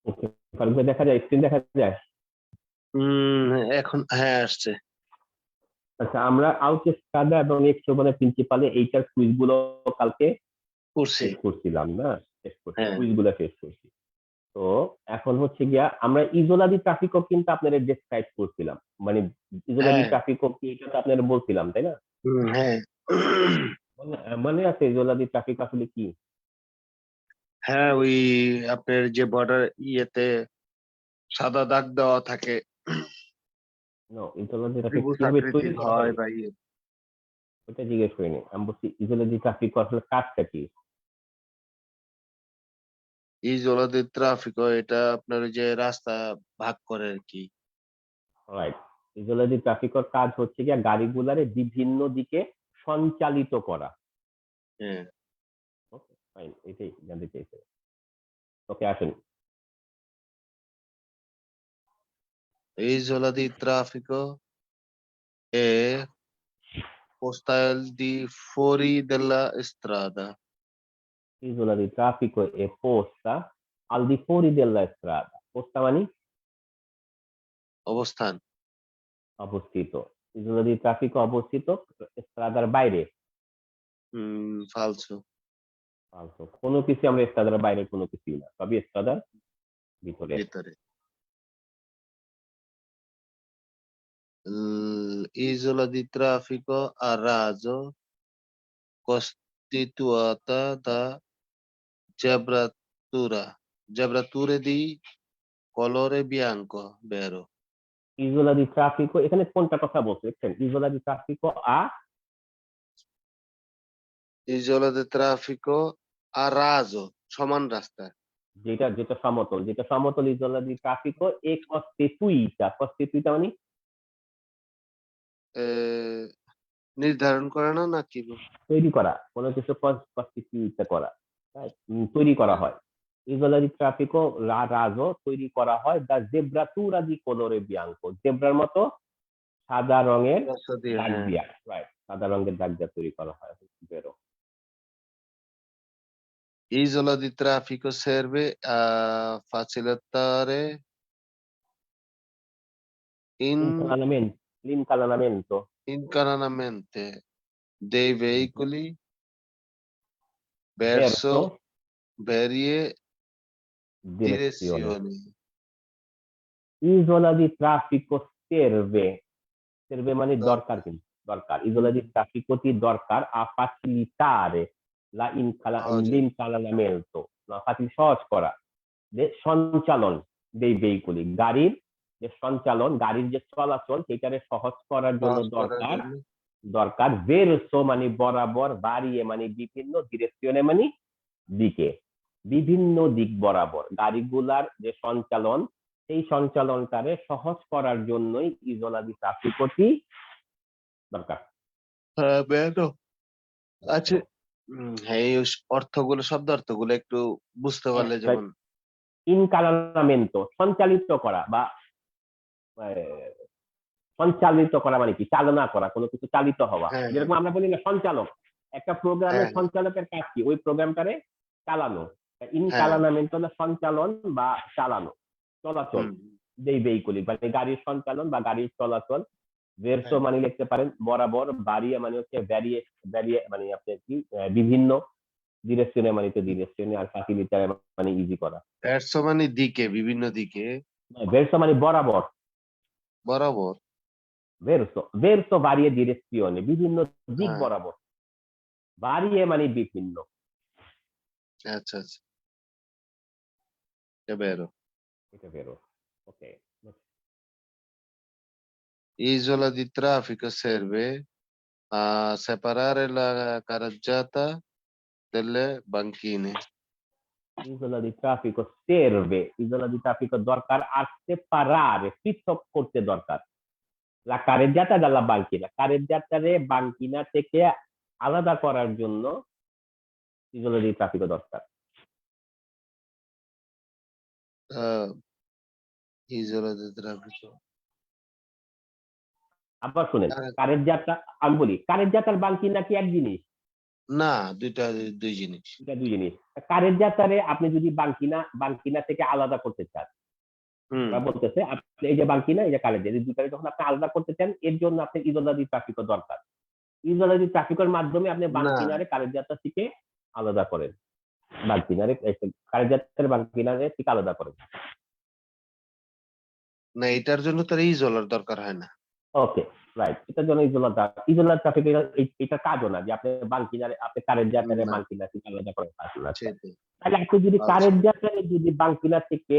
ওকে, ফারুক ভাই দেখা যায়, স্ক্রিন দেখা যায়? এখন হ্যাঁ আসছে। আচ্ছা, আমরা আউটস্টাডা এবং এক্সট্রোভানের প্রিন্সিপালে এইটার কুইজ গুলো কালকে করছি। শেষ করছিলাম না? শেষ করছি, হ্যাঁ কুইজ গুলো শেষ করছি। তো এখন হচ্ছে গিয়া আমরা ইজোলা দি ট্রাফিকও কিন্তু আপনাদের ডেসক্রাইব করছিলাম, মানে ইজোলা দি হ্যাঁ ট্রাফিকও কি, এটা তো আপনাদের বলছিলাম তাই না? হ্যাঁ মনে আছে ইজোলা দি ট্রাফিক আসলে কি? হ্যাঁ, ওই আপনার যে বর্ডার ইয়েতে সাদা দাগ দেওয়া থাকে, নো, ইজোলা দি ট্রাফিক ত্রিভুজ কিভাবে তৈরি আকৃতির করা হয় হয় বা ইয়ে। ওটা জিজ্ঞেস করিনি, আমি বলছি ইজোলা দি ট্রাফিক আসলে কাজটা কি? এই জলাদি ট্রাফিক, এটা আপনার ওই যে রাস্তা ভাগ করে আর কি। রাইট। ইজোলা দি ট্রাফিকর কাজ হচ্ছে গিয়া গাড়িগুলারে বিভিন্ন দিকে সঞ্চালিত করা। হ্যাঁ, ওকে ফাইন, এটাই জানতে চাইছে। ওকে আসেন। এই জলাদি ট্রাফিক এ পোস্তাল দি ফোরি দেলা স্ত্রাদা। Isola di traffico è posta al di fuori della strada. Posta মানে অবস্থান। অবস্থিত। Isola di traffico অবস্থিত স্ট্রাদার বাইরে। ফালসো। ফালতু কোনো কিছু আমরা স্ট্রাদার বাইরে কোনো কিছুই না, সবই স্ট্রাদার ভিতরে। ভিতরে। Isola di traffico a raso costituita da zebrature di colore bianco, vero? Isola di traffico এখানে কোনটা কথা বলছে দেখছেন? Isola di traffico a Isola di traffico a raso, সমান রাস্তা। যেটা যেটা সমতল, যেটা সমতল Isola di traffico e costituita। costituita মানে এ, নির্ধারণ করে না নাকি? তৈরি করা, কোনো কিছু কনস্টিটিউট করা, তৈরি করা হয়। ইজোলা দি ট্রাফিকো রাজো তৈরি করা হয় দা জেব্রাতুরা দি কোলোরে বিয়াঙ্কো, জেব্রার মতো সাদা রঙের রাস্তা দিয়ে, দাগ হ্যাঁ। দিয়া, রাইট, সাদা রঙের দাগ দিয়া তৈরি করা হয়। বেরো Isola di traffico serve a facilitare in l'incalanamento incasinamento dei veicoli verso verso varie direzione. direzioni. Isola di traffico serve, serve মানে দর- দরকার, কিন্তু দরকার, isola di traffico টি দরকার a facilitare সহজে। l'incalanamento, সহজ করা, যে সঞ্চালন দেই ভেহিকুলি, গাড়ির যে সঞ্চালন, গাড়ির যে চলাচল সেটারে সহজ করার জন্য সহজ করার দরকার, জন্য। দরকার ভেরসো মানে বরাবর, বাড়িয়ে মানে বিভিন্ন, ডিরেকশনে মানে দিকে, বিভিন্ন দিক বরাবর গাড়িগুলার যে সঞ্চালন, সেই সঞ্চালনটারে সহজ করার জন্যই ইজোলা দি ট্রাফিকটি দরকার। হ্যাঁ, বেরো। আচ্ছা। হ্যাঁ, এই অর্থগুলো, শব্দ অর্থগুলো একটু বুঝতে পারলে যেমন। ইনকালামেন্টো সঞ্চালিত করা বা সঞ্চালিত করা মানে কি, চালনা করা, কোনো কিছু চালিত হওয়া, হ্যাঁ হ্যাঁ যেরকম আমরা বলি না সঞ্চালক, একটা প্রোগ্রামের হ্যাঁ সঞ্চালকের কাজ কি, ওই প্রোগ্রামটারে চালানো। হ্যাঁ। ইনকালানামেন্ট হলো সঞ্চালন বা চালানো, চলাচল, হুম। যেই ভেহিকুলি মানে গাড়ির সঞ্চালন বা গাড়ির চলাচল। ভেরসো হ্যাঁ, মানে লিখতে পারেন বরাবর, বাড়িয়ে মানে হচ্ছে ভ্যারিয়ে, ভ্যারিয়ে মানে আপনি কি বিভিন্ন, ডিরেকশনে মানে তো ডিরেকশনে, আর ফ্যাসিলিটার মানে ইজি করা। verso মানে দিকে, বিভিন্ন দিকে। ভেরসো মানে বরাবর, বরাবর। verso varie direzioni, বিভিন্ন দিক হ্যাঁ। বরাবর, varie মানে বিভিন্ন। আচ্ছা আচ্ছা, এটা বেরো। এটা বেরো। ওকে। Isola di traffico serve a separare la carreggiata delle banchine. isola di traffico serve, isola di traffico দরকার আর separare, পৃথক করতে দরকার la carreggiata dalla banchina, carreggiatare banchina থেকে আলাদা করার জন্য isola di traffico দরকার। আহ, isola di traffico আবার শুনেন, আর carreggiata আমি বলি carreggiata আর banchina কি এক জিনিস? না, দুইটা দুই জিনিস। এটা দুই জিনিস। carreggiatare আপনি যদি বাঙ্কিনা থেকে আলাদা করতে চান, হুম ওরা বলতেছে আপনি এই যে বাঙ্কিনা এই যে carreggiata, এই দুইটাকে যখন আপনি আলাদা করতে চান এর জন্য আপনার isola di traffico দরকার। isola di trafficoর মাধ্যমে আপনি না, বাঙ্কিনারে carreggiata থেকে আলাদা করেন, বাঙ্কিনারে carreggiatare বাঙ্কিনারে থেকে আলাদা করেন। না, এটার জন্য তার ইজোলার দরকার হয় না। ওকে, রাইট, এটার জন্য ইজোলা ট্রাফিক এটা কাজও না যে আপনি বাঙ্কিনারে আপনি carreggiatare না, বাঙ্কিনা থেকে আলাদা করেন। আচ্ছা, সেটাই তাহলে আপনি যদি falso। carreggiatare যদি বাঙ্কিনা থেকে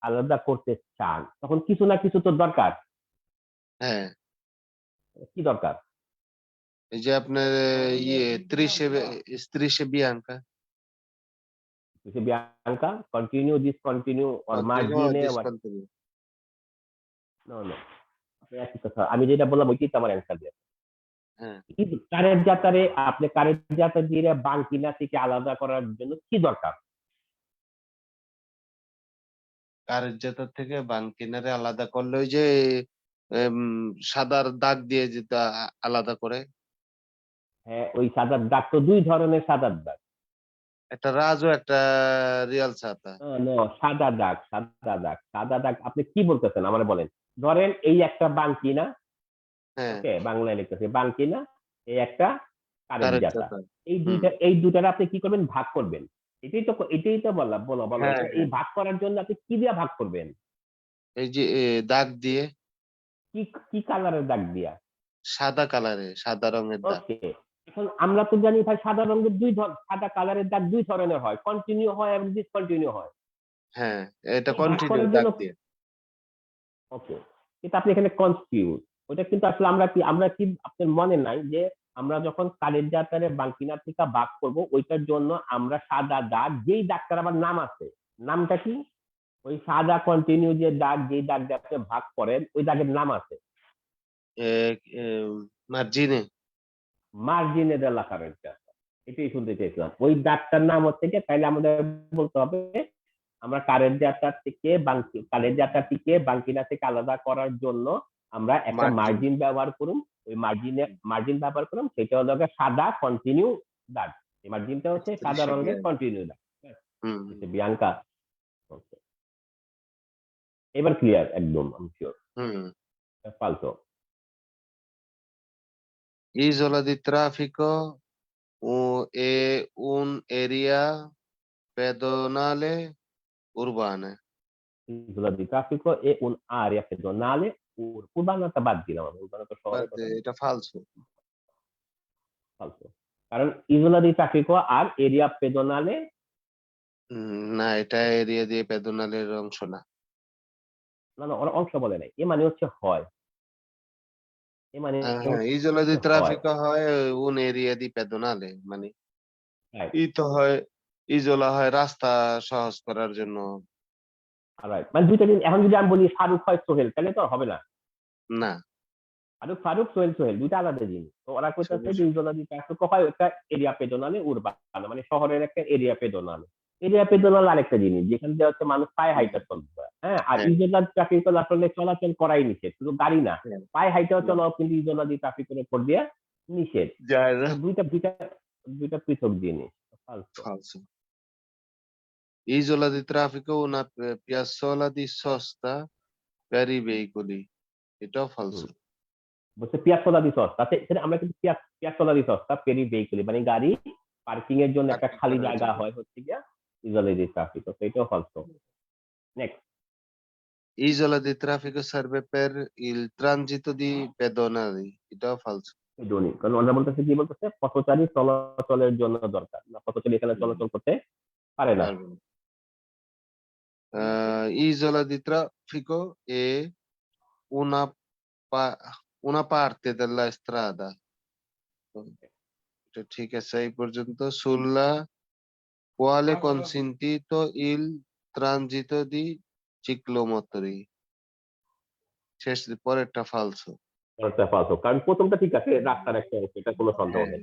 আলাদা করতে চান তখন কিছু না কিছু তো দরকার। হ্যাঁ, কি দরকার? এই যে আপনার ইয়ে ত্রিশে বিয়াঙ্কা, Dice Bianca, continue, discontinue or continue margine what? Discontinue. No, no, একই কথা। আমি যেটা বললাম ওইটাই তো আমার অ্যান্সার দিয়ে। হ্যাঁ, carreggiatare আপনি carreggiatare দিয়ে বাঙ্কিনা থেকে আলাদা করার জন্য কি দরকার? কারেজ্জাতার থেকে বাঙ্কিনারে আলাদা করলে ওই যে এম, সাদার দাগ দিয়ে যেটা আলাদা করে, হ্যাঁ, ওই সাদার দাগ তো দুই ধরনের সাদার দাগ। একটা রাজু একটা রিয়াল ছাতা। নো, সাদা দাগ, সাদা দাগ, সাদা দাগ আপনি কি বলতেছেন আমার বলেন। ধরেন এই একটা বাঙ্কিনা, হ্যাঁ, ওকে বাংলায় লিখতেছি বাঙ্কিনা, এই একটা carreggiata, কারেজ্জাতা। এই হুম, দুইটার আপনি কি করবেন, ভাগ করবেন। এটাই তো বলা বলা বলা হ্যাঁ হয়েছে। এই হ্যাঁ, ভাগ করার জন্য আপনি কি দিয়ে ভাগ করবেন? এই যে দাগ দিয়ে, কি কি কালারের দাগ দিয়া? সাদা কালারে, সাদা রঙের দাগ। ওকে, এখন আমরা তো জানি ভাই সাদা রঙের সাদা কালারের দাগ দুই ধরনের হয়, কন্টিনিউ হয় এবং ডিসকন্টিনিউ হয়। হ্যাঁ, এটা এই ভাগ কন্টিনিউ করার দাগ জন্য দিয়ে। ওকে, কিন্তু আপনি এখানে কনফিউজ। ওটা কিন্তু আসলে আমরা কি আপনার মনে নাই যে আমরা যখন carreggiatare বাঙ্কিনা থেকে ভাগ করব ওইটার জন্য আমরা সাদা দাগ, যেই দাগটার আবার নাম আছে, নামটা কি? ওই সাদা কন্টিনিউ যে দাগ, যেই দাগ দিয়ে আপনি ভাগ করেন ওই দাগের নাম আছে, মার্জিনে। মার্জিনে দেলা carreggiata। এটাই শুনতে চাইছিলাম, ওই দাগটার নাম হচ্ছে কি, তাইলে আমাদের বলতে হবে আমরা carreggiata থেকে বাঙ্কিনা থেকে আলাদা করার জন্য আমরা একটা মার্জিন। মার্জিন ব্যবহার করুন। ওই মার্জিন ব্যবহার করুন, সেটা হলো সাদা কন্টিনিউ দাগ। এই মার্জিনটা হচ্ছে সাদা ত্রিশে রঙের বিয়াঙ্কা। কন্টিনিউ দাগ। হুম হুম, বিয়াঙ্কা, এবার ক্লিয়ার একদম, আমি শিওর। হুম। ফালতো। Isola di traffico è un'area pedonale urbana. Isola di traffico è un'area pedonale উর্বানাটা বাদ দিলাম, আমি উর্বানা তো শহরের বাট কথা এটা বলছি। ফালসু। ফালতু। কারণ ইজোলা দি ট্রাফিকো আর এরিয়া পেদোনালে, না, এটা এরিয়া দিয়ে পেদোনালের অংশ না। না না, ওরা অংশ বলে নাই, এ মানে হচ্ছে হয়, এ মানে হ্যাঁ, Isola di হচ্ছে হয়। traffico হয় un'area di pedonale, মানে রাইট, ই তো হয়, ইজোলা হয় রাস্তা সহজ করার জন্য। রাইট, মানে দুইটা দিন। এখন যদি আমি বলি ফারুক হয় সোহেল, তাহলে তো আর হবে না। না, ফারুক ফারুক, সোহেল সোহেল, দুইটা আলাদা জিনিস। তো ওরা কইতাছে সবুজ। যে ইজোলা দি ট্রাফিকো হয় একটা এরিয়া পেদোনালে উর্বানা, মানে শহরের একটা এরিয়া পেদোনালে। এরিয়া পেদোনাল আরেকটা জিনিস যেখানে যে হচ্ছে মানুষ পায়ে হুম, হাইটা চলতে হয়। হ্যাঁ, আর হ্যাঁ ইজোলা ট্রাফিক আসলে চলাচল করাই নিষেধ, শুধু গাড়ি না, হ্যাঁ, পায়ে হাইটাও হুম। চলাও কিন্তু ইজোলা দি ট্রাফিকের উপর দিয়ে নিষেধ। যায় না, তো দুইটা দুইটা দুইটা পৃথক জিনিস। ফালতু। ফালসু। Isola di traffico una piazzola di sosta per i veicoli, এটাও হুম, ফালসু। বলছে পিয়াসোলা দি সস্তা, এখানে আমরা কিন্তু পিয়াসোলা দি সস্তা পেরি ভেহিকুলি মানে গাড়ি পার্কিং এর জন্য একটা পার্কিং খালি করার জায়গা জন্য। হয় হচ্ছে গিয়া ইজোলা দি ট্রাফিক, তো এটাও ফালতু। Next, Isola di traffico serve per il transito di pedonali, এটাও ফালসু। ধনী, কারণ ওরা বলতেছে কি বলতেছে পথচারী চলাচলের জন্য দরকার না, পথচারী এখানে হুম, চলাচল করতে পারে না। পারবে না। Isola di traffico è una, pa- una parte della strada. তো এটা ঠিক আছে এই পর্যন্ত। সুল্লা quale consentito il transito di ciclomotori? শেষ পরেরটা ফালসো। পরেরটা falso, কারণ প্রথমটা ঠিক আছে, রাস্তার একটা অংশ, এটা কোনো সন্দেহ হ্যাঁ, নেই।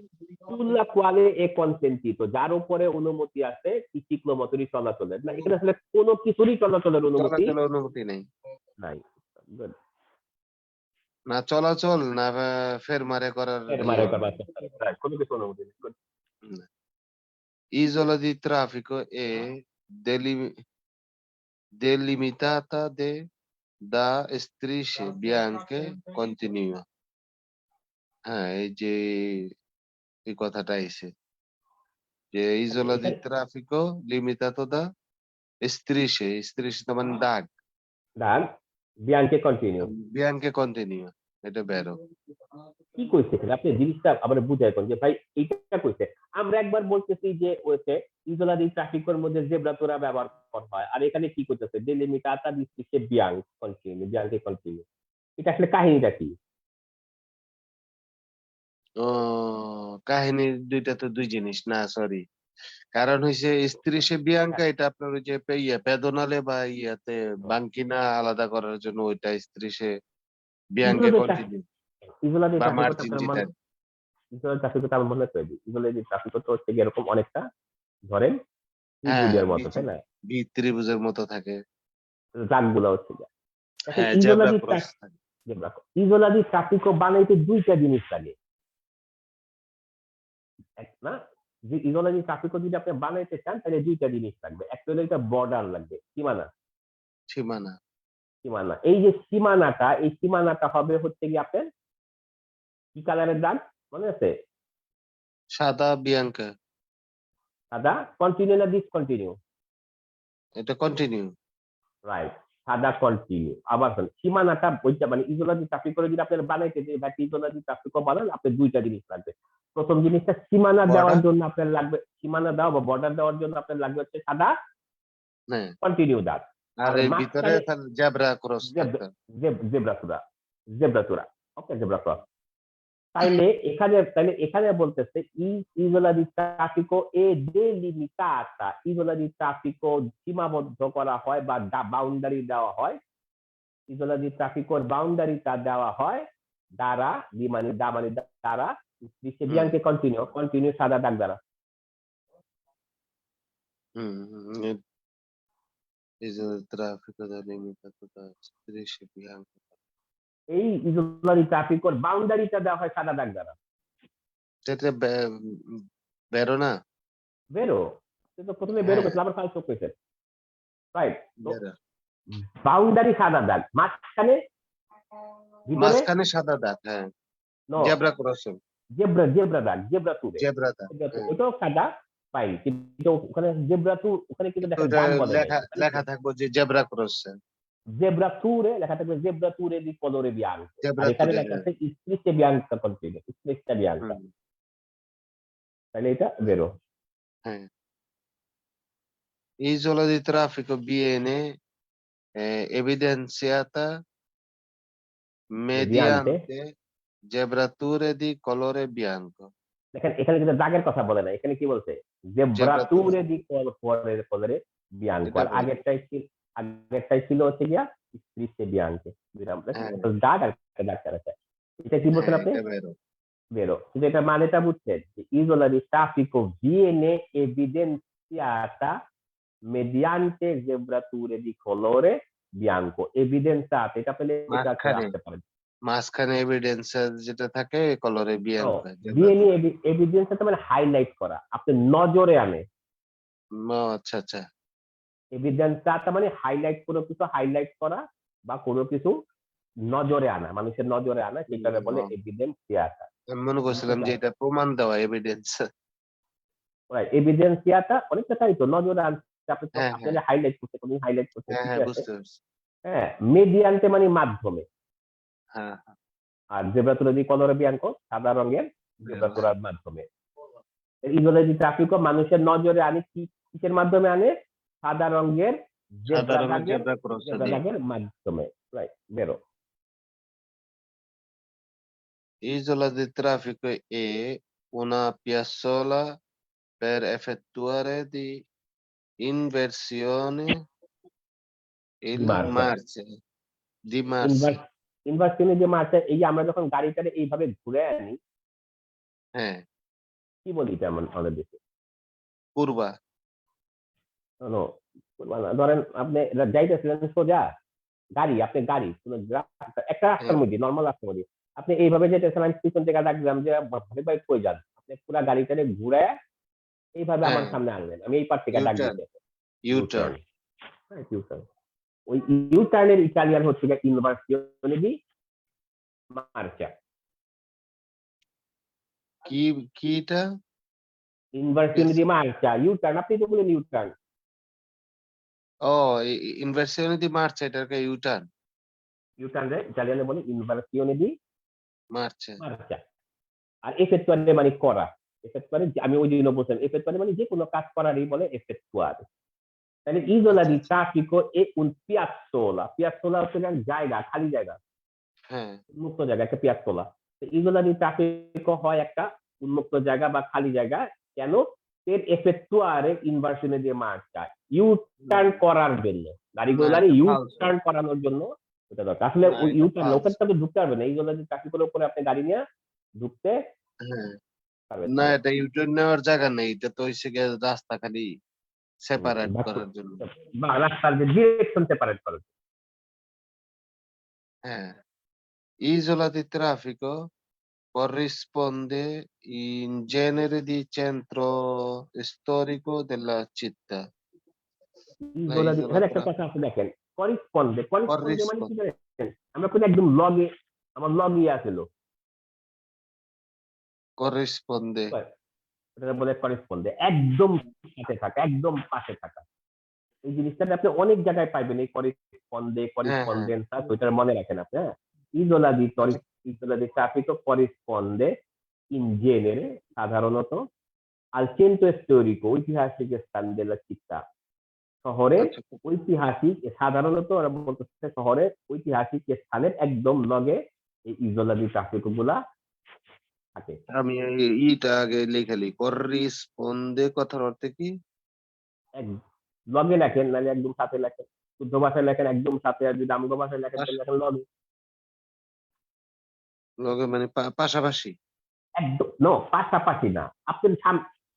সুল্লা কোয়ালে এ কনসেন্টিতো, যার উপরে অনুমতি আছে কি চিক্লোমতরি চলাচলের, না এখানে আসলে কোনো কিছুরই চলাচলের অনুমতি চলাচলের অনুমতি নেই। নাই। Good. না চলাচল না ফেরমারে করার এর মানে ইয়ে। করার চেষ্টা করে। Right, কোনো কিছু অনুমতি নেই। Good. না। Isola di traffico è delimitata da strisce bianche continue. হ্যাঁ, এই যে এই কথাটা আইছে যে আচ্ছা, isola di এখানে traffico limitato da strisce, strisce তো মানে দাগ, ডান বিয়ানকে কন্টিনিউ bianche continue, এটা বেরো। কি কইছে এখানে? আপনি জিনিসটা আবার বুঝাই কোন যে ভাই এইটা কইছে। আমরা একবার বলতেছি যে ওইতে ইজোলা দি ট্রাফিকের মধ্যে জেব্রা তোরা ব্যবহার করা হয়, আর এখানে কি করতেছে ডেলিমিটাতা দিচ্ছে বিয়াংকে কন্টিনিউ। এটা আসলে কাহিনীটা কি? ও কাহিনী দুইটা তো দুই জিনিস না, সরি। কারণ হইছে স্ত্রীসে বিয়াঙ্কা এটা আপনার ওই যে পেদনালে বা ইয়াতে বাঙ্কিনা আলাদা করার জন্য ওইটা স্ত্রীসে ইজোলা বিয়াঙ্কে দি কন্টিনিউ ইজোলা দি বা ট্রাফিকটা মার্জিন আপনার যেটা। ইজোলা ট্রাফিকটা আমার মনে করে দিই। ইজোলা দি ট্রাফিক তো হচ্ছে গিয়ে এরকম অনেকটা ধরেন হ্যাঁ, ত্রিভুজের মতো, তাই না? ত্রিভুজের মতো থাকে। দাগগুলো হচ্ছে গিয়ে। এখন হ্যাঁ, ইজোলা জেব্রা দি ক্রস থাকে। ইজোলা দি ট্রাফিকও বানাইতে দুইটা জিনিস লাগে, না? যে ইজোলজি ট্রাফিকও যদি আপনি বানাইতে চান তাহলে দুইটা জিনিস লাগবে, একটা হলো একটা বর্ডার লাগবে, সীমানা। সীমানা। সীমানা, এই যে সীমানাটা, এই সীমানাটা হবে হচ্ছে কি আপনার কি কালারের দাগ মনে আছে? সাদা বিয়াঙ্কা। সাদা কন্টিনিউ না ডিসকন্টিনিউ? এটা কন্টিনিউ। রাইট, সাদা কন্টিনিউ। আবার শোন, সীমানাটা ওইটা মানে ইজোলজি ট্রাফিক করে যদি আপনার বানাইতে যে ভাই ইজোলজি ট্রাফিকও বানান, আপনার দুইটা জিনিস লাগবে। প্রথম জিনিসটা সীমানা দেওয়ার বর্ডার। জন্য আপনার লাগবে, সীমানা দেওয়া বা বর্ডার দেওয়ার জন্য আপনার লাগবে হচ্ছে সাদা হ্যাঁ, কন্টিনিউ দাগ। আর আর এই ভিতরে মাঝখানে তার জেব্রা ক্রস থাকবে। জেব্রাতুরা, জেব্রাতুরা, ওকে জেব্রাতুরা। তাইলে এখানে বলতেছে isola di traffico e delimitata, isola di traffico সীমাবদ্ধ করা হয় বা বাউন্ডারি দেওয়া হয়, isola di traffico বাউন্ডারিটা দেওয়া হয় দ্বারা, দি মানে দা মানে দ্বারা, দিচ্ছে হুম, বিয়াঙ্কে কন্টিনিউ কন্টিনিউ সাদা দাগ দ্বারা। হুম, হুম, এই যে traffic limitato da strisce bianche। এই isola di traffico বাউন্ডারিটা দেওয়া হয় সাদা দাগ দ্বারা। সেটা বেরো না। বেরো, সে তো প্রথমে বেরো হ্যাঁ, গেছিল আবার ফালসো কইছে, রাইট? তো বেরো। বাউন্ডারি সাদা দাগ, মাঝখানে ভিতরে মাঝখানে সাদা দাগ, হ্যাঁ। No, zebra crossing. জেব্রা দাগ, জেব্রা ট্যুরে, জেব্রা দাগ, হ্যাঁ। ওটাও সাদা পাই, কিন্তু ওখানে জেব্রা ট্যুর ওখানে কিন্তু কিন্তু দেখেন ওটা দাগ বলে নাই, লেখা ওখানে লেখা থাকবো যে জেব্রা ক্রসিং। জেব্রা ট্যুরে লেখা থাকবে জেব্রা ট্যুরে দি কলোরে বিয়াঙ্কো, আর জেব্রা এখানে তুলে, লেখা হ্যাঁ। আছে স্ট্রিচে বিয়াঙ্কা কন্টিনিউ, স্ট্রিচটা বিয়াঙ্কা, হুম, তাহলে এটা বেরো। হ্যাঁ। Isola di traffico viene evidenziata মেডিয়ান্তে, mediante zebrature di colore bianco। দেখেন এখানে কিন্তু দাগের কথা বলে না, এখানে কি বলছে জেব্রা জেব্রাতুরে, ট্যুরে দি কলোরে বিয়াঙ্কো, এটা আর বেরো। আগেরটাই ছিল হচ্ছে গিয়া স্ট্রিচে বিয়াঙ্কে, দুইটা আমরা হ্যাঁ, একটা দাগ আর একটা দাগ আছে। এটা কি বলছেন হ্যাঁ, আপনি? এটা বেরো। Vero, কিন্তু এটা মানেটা বুঝছেন যে isola di traffico viene evidenziata mediante zebrature di colore bianco, evidenziata এটা পেলে এটা মাঝখানে আসতে পারে। মাঝখানে এভিডেন্স যেটা থাকে কলরে তো বিয়াঙ্কো, viene জেব্রাতুরে। evidenziata মানে হাইলাইট করা, আপনি নজরে আনে। ও আচ্ছা, আচ্ছা। evidenziata মানে হাইলাইট, কোনো কিছু হাইলাইট করা বা কোনো কিছু নজরে আনা, মানুষের নজরে আনা, সেটাকে বলে ও, evidenziata। আমি মনে করছিলাম যে এটা প্রমাণ দেওয়া এভিডেন্স। এভিডেন্সিয়াটা অনেকটা তাই তো, নজরে আনতে আপনি তো হ্যাঁ, হ্যাঁ, আপনি হাইলাইট করতে কোন হাইলাইট করতে হ্যাঁ, হ্যাঁ, ঠিকই আছে। বুঝতে পারছি। হ্যাঁ, মেডিয়ান্তে মানে মাধ্যমে, হ্যাঁ, আর জেব্রাতুরা দি কলরে বিয়াঙ্কো সাদা রঙের হ্যাঁ, হ্যাঁ। জেব্রাতুরার মাধ্যমে। ইগোলজি ট্রাফিকও মানুষের নজরে আনে কিসের মাধ্যমে আনে? সাদা রঙের সাদা জেব্রা রঙের দাগের, জেব্রা ক্রস জেব্রা দিয়ে। দাগের মাধ্যমে, রাইট, বেরো। Isola di traffico è una piazzola per effettuare di inversione il Di marcia। marcia di marcia ইনভার্সনে যে মার্চা, এই যে আমরা যখন গাড়িটারে এইভাবে ঘুরে আনি, হ্যাঁ কি বলি এটা আমাদের দেশে? curva শোনো, ধরেন আপনি যাইতেছিলেন সোজা, আপনি গাড়ি কোনো একটা রাস্তার হ্যাঁ মধ্যে, নর্মাল রাস্তার মধ্যে আপনি এইভাবে যেতেছেন, আমি পিছন থেকে ডাকলাম যে ভাই ভাই কই যান, আপনি পুরো গাড়িটারে ঘুরে এইভাবে আমার হ্যাঁ সামনে আনলেন, আমি এই পার থেকে ডাক U-turn দিতে। U-turn U turn. হ্যাঁ, ইউটার্ন। ওই ইউটার্নের ইটালিয়ান হচ্ছে ইনভার্সিওনে ডি মার্চা। কি কি এটা ইনভার্সিওনে ডি মার্চা, ইউটার্ন, আপনি তো বলেন ইউটার্ন। ও inversione di marcia এটাকে U-turn ইউটার্ন রে ইটালিয়ানে বলে ইনভার্সিওনে ডি marcia মার্চা। আর এফেক্টুয়ারে মানে করা। এফেক্টুয়ারে আমি ওই দিনও বলছিলাম, এফেক্টুয়ারে মানে যে কোনো কাজ করারই বলে এফেক্টুয়ারে। তাহলে ইজোলা আচ্ছা দি আচ্ছা ট্রাফিকো এ un piazzola, piazzola হচ্ছে এক জায়গা, খালি জায়গা, হ্যাঁ উন্মুক্ত জায়গা, একটা পিয়াজতলা। তো ইজোলা দি ট্রাফিকো হয় একটা উন্মুক্ত জায়গা বা খালি জায়গা। কেন? এর এফেক্টুয়ারে ইনভার্সনে দিয়ে মার্চা, ইউ না টার্ন করার জন্য, না গাড়িগুলারে এটা ইউ ফালতু টার্ন করানোর জন্য ওটা দরকার। আসলে না ওই এটা ইউ টার্ন না, ওখানে ফালতু তো ঢুকতে পারবে না, ইজোলা দি ট্রাফিকের উপরে আপনি গাড়ি নিয়ে ঢুকতে হ্যাঁ পারবেন না না। এটা U-turn নেওয়ার জায়গা নেই এটা তো হইছে গিয়ে রাস্তা খালি সেপারেট বাস্তব করার জন্য বা রাস্তার যে ডিরেকশন সেপারেট করার জন্য। হ্যাঁ isola di traffico corrisponde in genere di centro storico della città la ইজোলা the, isola এখানে একটা tra কথা আছে দেখেন, করিসপন্ডে, করিসপন্ডে মানে কি corrisponde জানেন? আমরা কোনো একদম লগে, আমার লগই আছিল, corrisponde ওটা বলে করিসপন্ডে, একদম সাথে থাকা, একদম পাশে থাকা। এই জিনিসটা আপনি অনেক জায়গায় পাইবেন, এই করিসপন্ডে, হ্যাঁ হ্যাঁ করিসপন্ডেন্সা, ওইটা মনে রাখেন আপনি। হ্যাঁ, ইজোলা দি আচ্ছা ইজোলা দি ট্রাফিকো করিসপন্ডে ইন জেনেরে সাধারণত আল চেন্ট্রো স্টোরিকো, ঐতিহাসিক স্থান দেলা চিত্তা, শহরের আচ্ছা ঐতিহাসিক, সাধারণত ওরা বলতেছে শহরের ঐতিহাসিক স্থানের একদম লগে এই ইজোলা দি ট্রাফিকো গুলা থাকে। আমি ইটা আগে লিখে লি corrisponde কথার অর্থ কি এক লগে লেখেন, নাহলে একদম সাথে লেখেন, শুদ্ধ ভাষায় লেখেন একদম সাথে, আর যদি আমগো ভাষায় লেখেন পাশ তাহলে লেখেন লগে। লগে মানে পাশাপাশি একদম নো, পাশাপাশি না, আপনার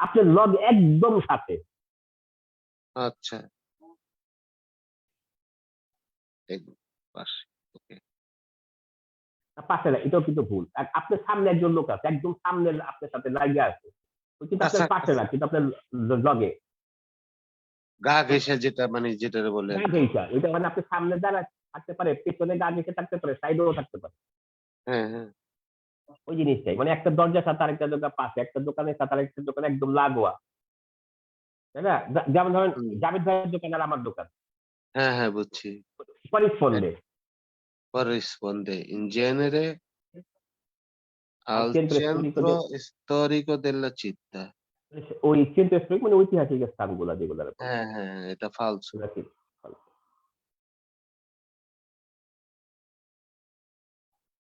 আপনার লগ একদম সাথে। আচ্ছা একদম পাশে ওকে পাশে না, এটাও কিন্তু ভুল। আর আপনার সামনে একজন লোক আছে, একদম সামনে আপনার সাথে লাগিয়ে আছে, ওই কিন্তু আপনার পাশে কাছাকাছি না, কিন্তু আপনার লগে। গা ঘেঁষে যেটা মানে যেটা বলে আর গাছ কি এইটা, ওইটা মানে আপনার সামনে দ্বারা থাকতে পারে, পেছনে গা ঘেঁষে থাকতে পারে, সাইডেও থাকতে পারে। হ্যাঁ হ্যাঁ ওই জিনিসটাই, মানে একটা দরজার সাথে আরেকটা দরজা পাশে, একটা দোকানের সাথে আরেকটা দোকান একদম লাগোয়া, তাই না? যেমন ধরেন হুম, জাভেদ ভাইয়ের দোকান আর আমার দোকান, হ্যাঁ হ্যাঁ বুঝছি করিসপন্ডে। corrisponde in genere R al কেন্দ্র স্টোরিকো, centro storico della città ওই কেন্দ্র স্টোরিক মানে ঐতিহাসিক স্থানগুলা যেগুলো হ্যাঁ হ্যাঁ হ্যাঁ, এটা ফালসু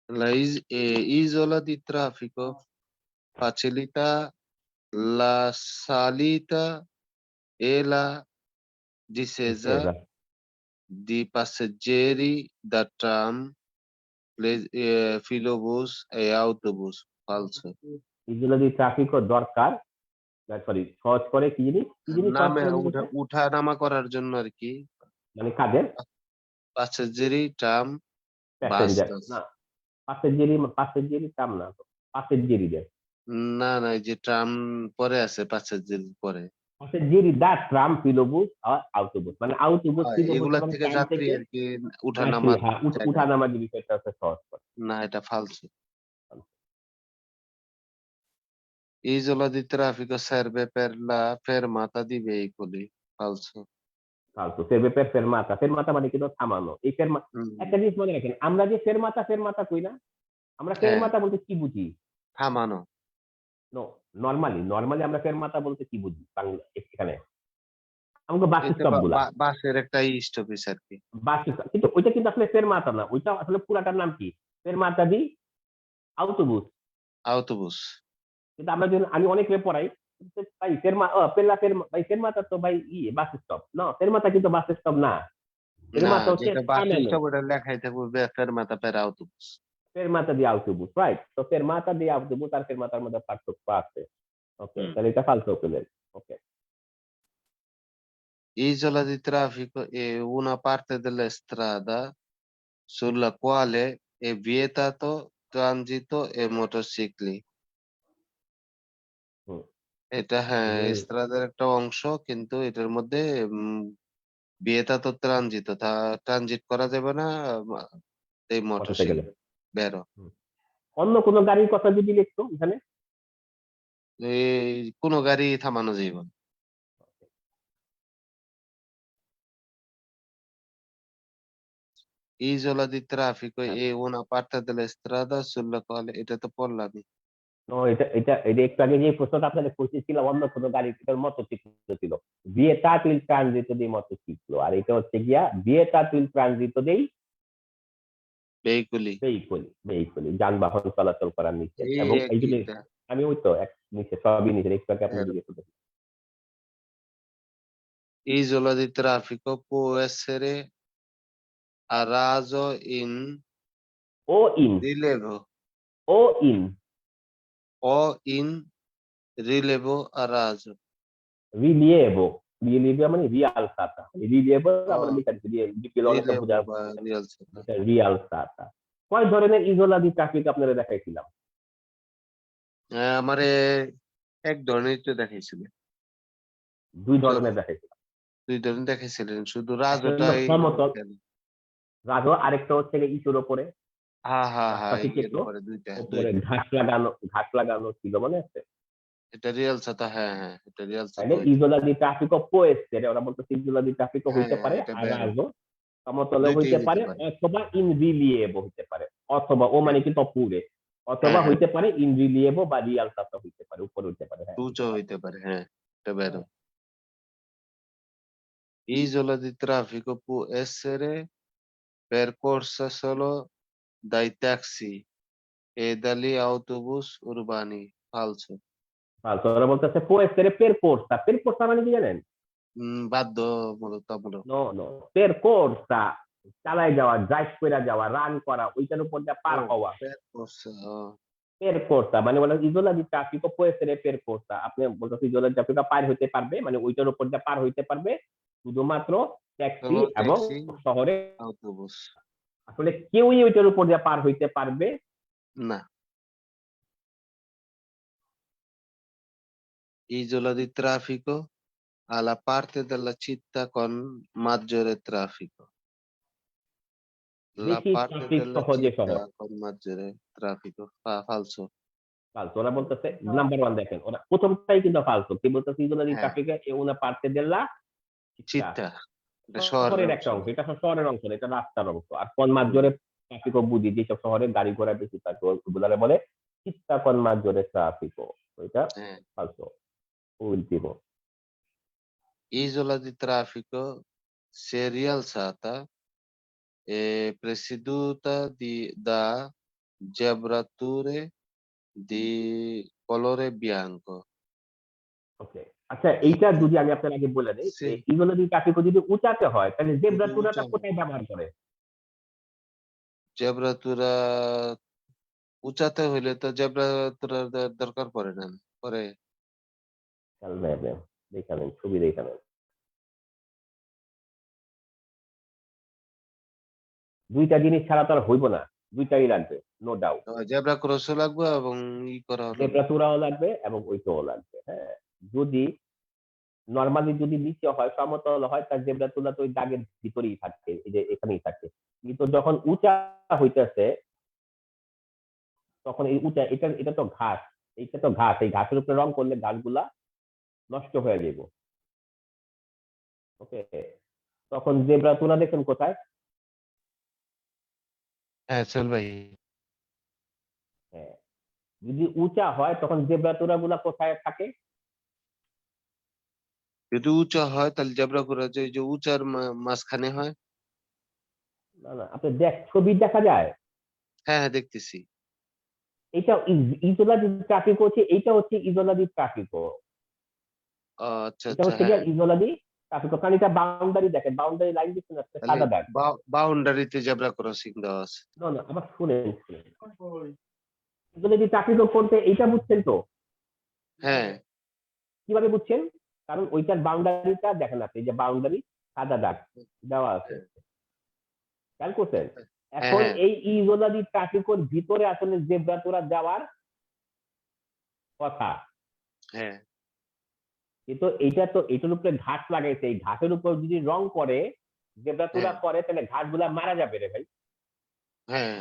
la isola di traffico facilita la salita e la discesa di passeggeri da tram filobus e autobus falso এগুলো যদি ট্রাফিকও দরকার, সরি সহজ করে, কি জিনিস, কি জিনিস সহজ নামে করে উঠা বলতেছে? উঠা নামা করার জন্য আর কি মানে কাজের passeggeri tram বাস প্যাসেঞ্জার টাস না, পাসেঞ্জেরি কাম না, পাসেঞ্জেরিদের, না না এই যে ট্রাম পরে আছে passeggeri পরে পাসেঞ্জেরি দা ট্রাম, ফিলোবুস আর আউটোবুস, মানে আউটোবুস ফিলোবুস এগুলা এবং থেকে ট্রাম যাত্রী থেকে আর কি উঠা যাত্রী, নামার হ্যাঁ, জায়গা উঠানামার যে বিষয়টা হচ্ছে সহজ করে। না এটা ফালতু Isola di traffico serve per la fermata di veicoli falso ফালতু সেবেপের ফেরমাতা, ফেরমাতা মানে কিন্তু থামানো, এই হুম, একটা জিনিস মনে রাখেন, আমরা যে ফেরমাতা ফেরমাতা কই না, আমরা হ্যাঁ ফেরমাতা বলতে কি বুঝি? থামানো নো, নরমালি নরমালি আমরা ফেরমাতা বলতে কি বুঝি বাংলা এখানে? আমাকে বাস এতে স্টপ গুলা, বাসের একটা স্টপেজ আর কি বাস স্টপ, কিন্তু ওইটা কিন্তু আসলে ফেরমাতা না, ওইটা আসলে পুরাটার নাম কি? ফেরমাতা দি আউটোবুস। autobus কিন্তু আমরা যখন, আমি অনেকরে পড়াই, ভাই ভাই ফেরমাতা তো ভাই বাস স্টপ না, ফেরমাতা কিন্তু বাস স্টপ না, না, ফেরমাতা হচ্ছে যেটা বাস টার্মিনাল, স্টপ ওটা লেখাই থাকবে ফেরমাতা পের আউটোবুস। ফেরমাতা দিয়ে আউটোবুস, রাইট? তো ফেরমাতা দিয়ে আউটোবুস আর ফেরমাতার মধ্যে পার্থক্য আছে। ওকে, হুম। তাহলে এটা ফালতু পেলেন। ওকে, Isola di traffico è una parte della strada sulla quale è vietato transito e motocicli। হুম, এটা হ্যাঁ, হুম, এস্ত্রাদার একটা অংশ, কিন্তু এটার মধ্যে vietato transito ট্রানজিট করা যাবে না এই মোটরসাইকেলে। মোটরসাইকেল বেরো। হুম। অন্য কোনো গাড়ির কথা যদি লিখতো এখানে? এই কোনো গাড়ি থামানো যাইব না। Isola di traffico হ্যাঁ, è una parte della strada sulla quale, এটা তো পড়লামই। ও এটা এটা এটা একটু আগে যে প্রশ্নটা আপনাদের করতেছিলাম, অন্য কোনো গাড়ির মোটরসাইকেল ছিল, vietato il transito dei motociclo, আর এটা হচ্ছে গিয়া vietato il transito dei ভেহিকুলি। veicoli, যানবাহন চলাচল করার নিষেধ। এই এবং এই যদি একইটা। আমি ওই তো এক নিচে সবই নিচে একটু আগে আপনাদের এর জিজ্ঞেস করতে। Isola di traffico può essere a raso in ও ইন, rilievo ও ইন, o in rilievo a raso। রিলিয়েবো, রিলিয়েবো মানে রিয়াল সাতা, রিলিয়েবো আমরা ও লিখা দিচ্ছি, বিপিএল অনেকটা rilievo বোঝা বা real সাতা। এটা রিয়াল সাতা। কয় ধরনের ইজোলা দি ট্রাফিক আপনারা দেখাইছিলাম? আমারে এক ধরনের তো দেখাইছিল। দুই তো ধরনের দেখাইছিলাম। ২ ধরনের দেখাইছিলেন। শুধু একটা হলো রাজোটাই সমতল কেন? রাজো, আরেকটা হচ্ছে গিয়ে ইটের ওপরে, হ্যাঁ, হ্যাঁ, রাস্তা হ্যাঁ, থেকে ইয়ের একটু উপরে ২ টা, ২ উপরে টা। ঘাস লাগানো ছিল, মনে আছে? এটা রিয়াল ছাতা, হ্যাঁ, হ্যাঁ, এটা রিয়াল ছাতা তাইলে ওইটা। ইজোলা দি ট্রাফিকও পোয়েস্তে, ওরা বলতেছে ইজোলা দি ট্রাফিকও হ্যাঁ, হইতে পারে, এটা আর বেরো। রাজো সমতলে ২ টিই হইতে হইতে পারে, পারে। অথবা ইন রিলিয়েবো হইতে পারে, অথবা ও হ্যাঁ, মানে কিন্তু অপুরে, অথবা হ্যাঁ, হ্যাঁ। হইতে পারে ইন রিলিয়েবো বা রিয়াল সাতা হইতে পারে, উপরে হইতে পারে, হ্যাঁ হইতে সূচও পারে। হইতে পারে, হ্যাঁ, এটা বেরো। হ্যাঁ, Isola di traffico può essere percorsa solo dai taxi e dagli autobus urbani। falso। তো ওরা বলতেছে পোয়েস্তেরে পের কোর্সা মানে কি জানেন? বাধ্যতামূলক। নো নো, পের কোর্সা চালায় যাওয়া, ড্রাইভ করে যাওয়া, রান করা, ওইটার উপর দিয়ে ও পার হওয়া। percorsa, ও পের কোর্সা মানে বলে ইজোলা দি ট্রাফিকো পুয়েসেরে পের কোর্সা, আপনি বলতেছে ইজোলা দি ট্রাফিকো পার হইতে পারবে, মানে ওইটার উপর দিয়ে পার হইতে পারবে শুধুমাত্র ট্যাক্সি solo এবং taxi, শহরে autobus। আসলে কেউই ওইটার উপর দিয়ে পার হইতে পারবে না। Isola di traffico alla parte della città con maggiore traffico। La বেশি parte ট্রাফিক della সহ যে শহর। città con maggiore traffico। falso। ফালতু, ওরা বলতেছে নাম্বার ওয়ান, দেখেন ওরা প্রথমটাই কিন্তু ফালতু, কি বলতেছে ইজোলা দি হ্যাঁ, ট্রাফিকে এ উনা পার্তে দেল্লা চিত্তা, চিত্তা, এটা শহরের শহরের অংশ। একটা অংশ, এটা শহরের অংশ না, এটা রাস্তার অংশ। আর কোন হুম। মাঝজোরে ট্রাফিকও বুঝি যেসব শহরে গাড়ি ঘোড়া বেশি থাকে ওগুলারে বলে চিত্তা কোন মাঝজোরে ট্রাফিকও, ওইটা হ্যাঁ। ফালতু, উল্টিমো। Isola di traffico si è rialzata e presieduta da zebrature di colore bianco। ওকে, আচ্ছা এইটা যদি আমি আপনার আগে বলে দিই, সে ইগোলা দি ট্রাফিকও যদি উঁচাতে হয় তাহলে জেব্রা যদি তুরাটা উঁচা হয়, কোথায় ব্যবহার করে? জেব্রাতুরা উঁচাতে হইলে তো জেব্রাতুরার দরকার পড়ে না। পরে খেয়াল নেই আপনি, দেখাবেন ছবি দেখাবেন, দুইটা জিনিস ছাড়া তো আর হইব না, দুইটাই লাগবে, নো ডাউট। জেব্রা ক্রসও লাগবে এবং করা লাগবে। জেব্রা তুরাও লাগবে এবং ওইটাও লাগবে, হ্যাঁ। যদি নর্মালি যদি নিচে হয়, সমতল হয়, তার জেব্রা তুলা তো ওই দাগের ভিতরেই থাকে, এই যে এখানেই থাকে। কিন্তু যখন উঁচা হইতেছে তখন এই উঁচা, এটা এটা তো ঘাস, এইটা তো ঘাস, এই ঘাসের উপরে রং করলে ঘাসগুলা নষ্ট হয়ে যাবে। ওকে, তখন জেব্রা তুলা দেখেন কোথায়? হ্যাঁ, চল ভাই। হ্যাঁ, যদি উঁচা হয় তখন জেব্রা তুলা গুলা কোথায় থাকে? যদি উঁচা হয় তাহলে জেব্রা ক্রস যে উঁচার মাঝখানে হয়। না না, আপনি ছবি দেখা যায়। হ্যাঁ, হ্যাঁ, দেখতেছি। এটা ইজোলা দি ট্রাফিক হচ্ছে, এইটা হচ্ছে ইজোলা দি ট্রাফিক। আচ্ছা, এটা আচ্ছা, হচ্ছে হ্যাঁ। গিয়ে ইজোলা দি ট্রাফিক, কারণ এটা বাউন্ডারি, দেখেন বাউন্ডারি লাইন দিচ্ছেন একটা তাহলে সাদা দাগ। বাউন্ডারিতে জেব্রা ক্রসিং দেওয়া আছে। না না, আবার শুনেন শুনেন, ইজোলা দি ট্রাফিক করতে এইটা বুঝছেন তো? হ্যাঁ, কিভাবে বুঝছেন? কারণ ওইটার বাউন্ডারিটা দেখেন আপনি, যে বাউন্ডারি সাদা দাগ দেওয়া আছে, হ্যাঁ, খেয়াল করছেন? হ্যাঁ, এখন হ্যাঁ, এই ইজোলা দি ট্রাফিকের ভিতরে আসলে জেব্রা তোরা যাওয়ার কথা, হ্যাঁ, কিন্তু এইটা তো এটার উপরে ঘাস লাগাইছে, এই ঘাসের উপর যদি রং করে, জেব্রা তোরা হ্যাঁ, করে, তাহলে ঘাস গুলা মারা যাবে রে ভাই। হ্যাঁ,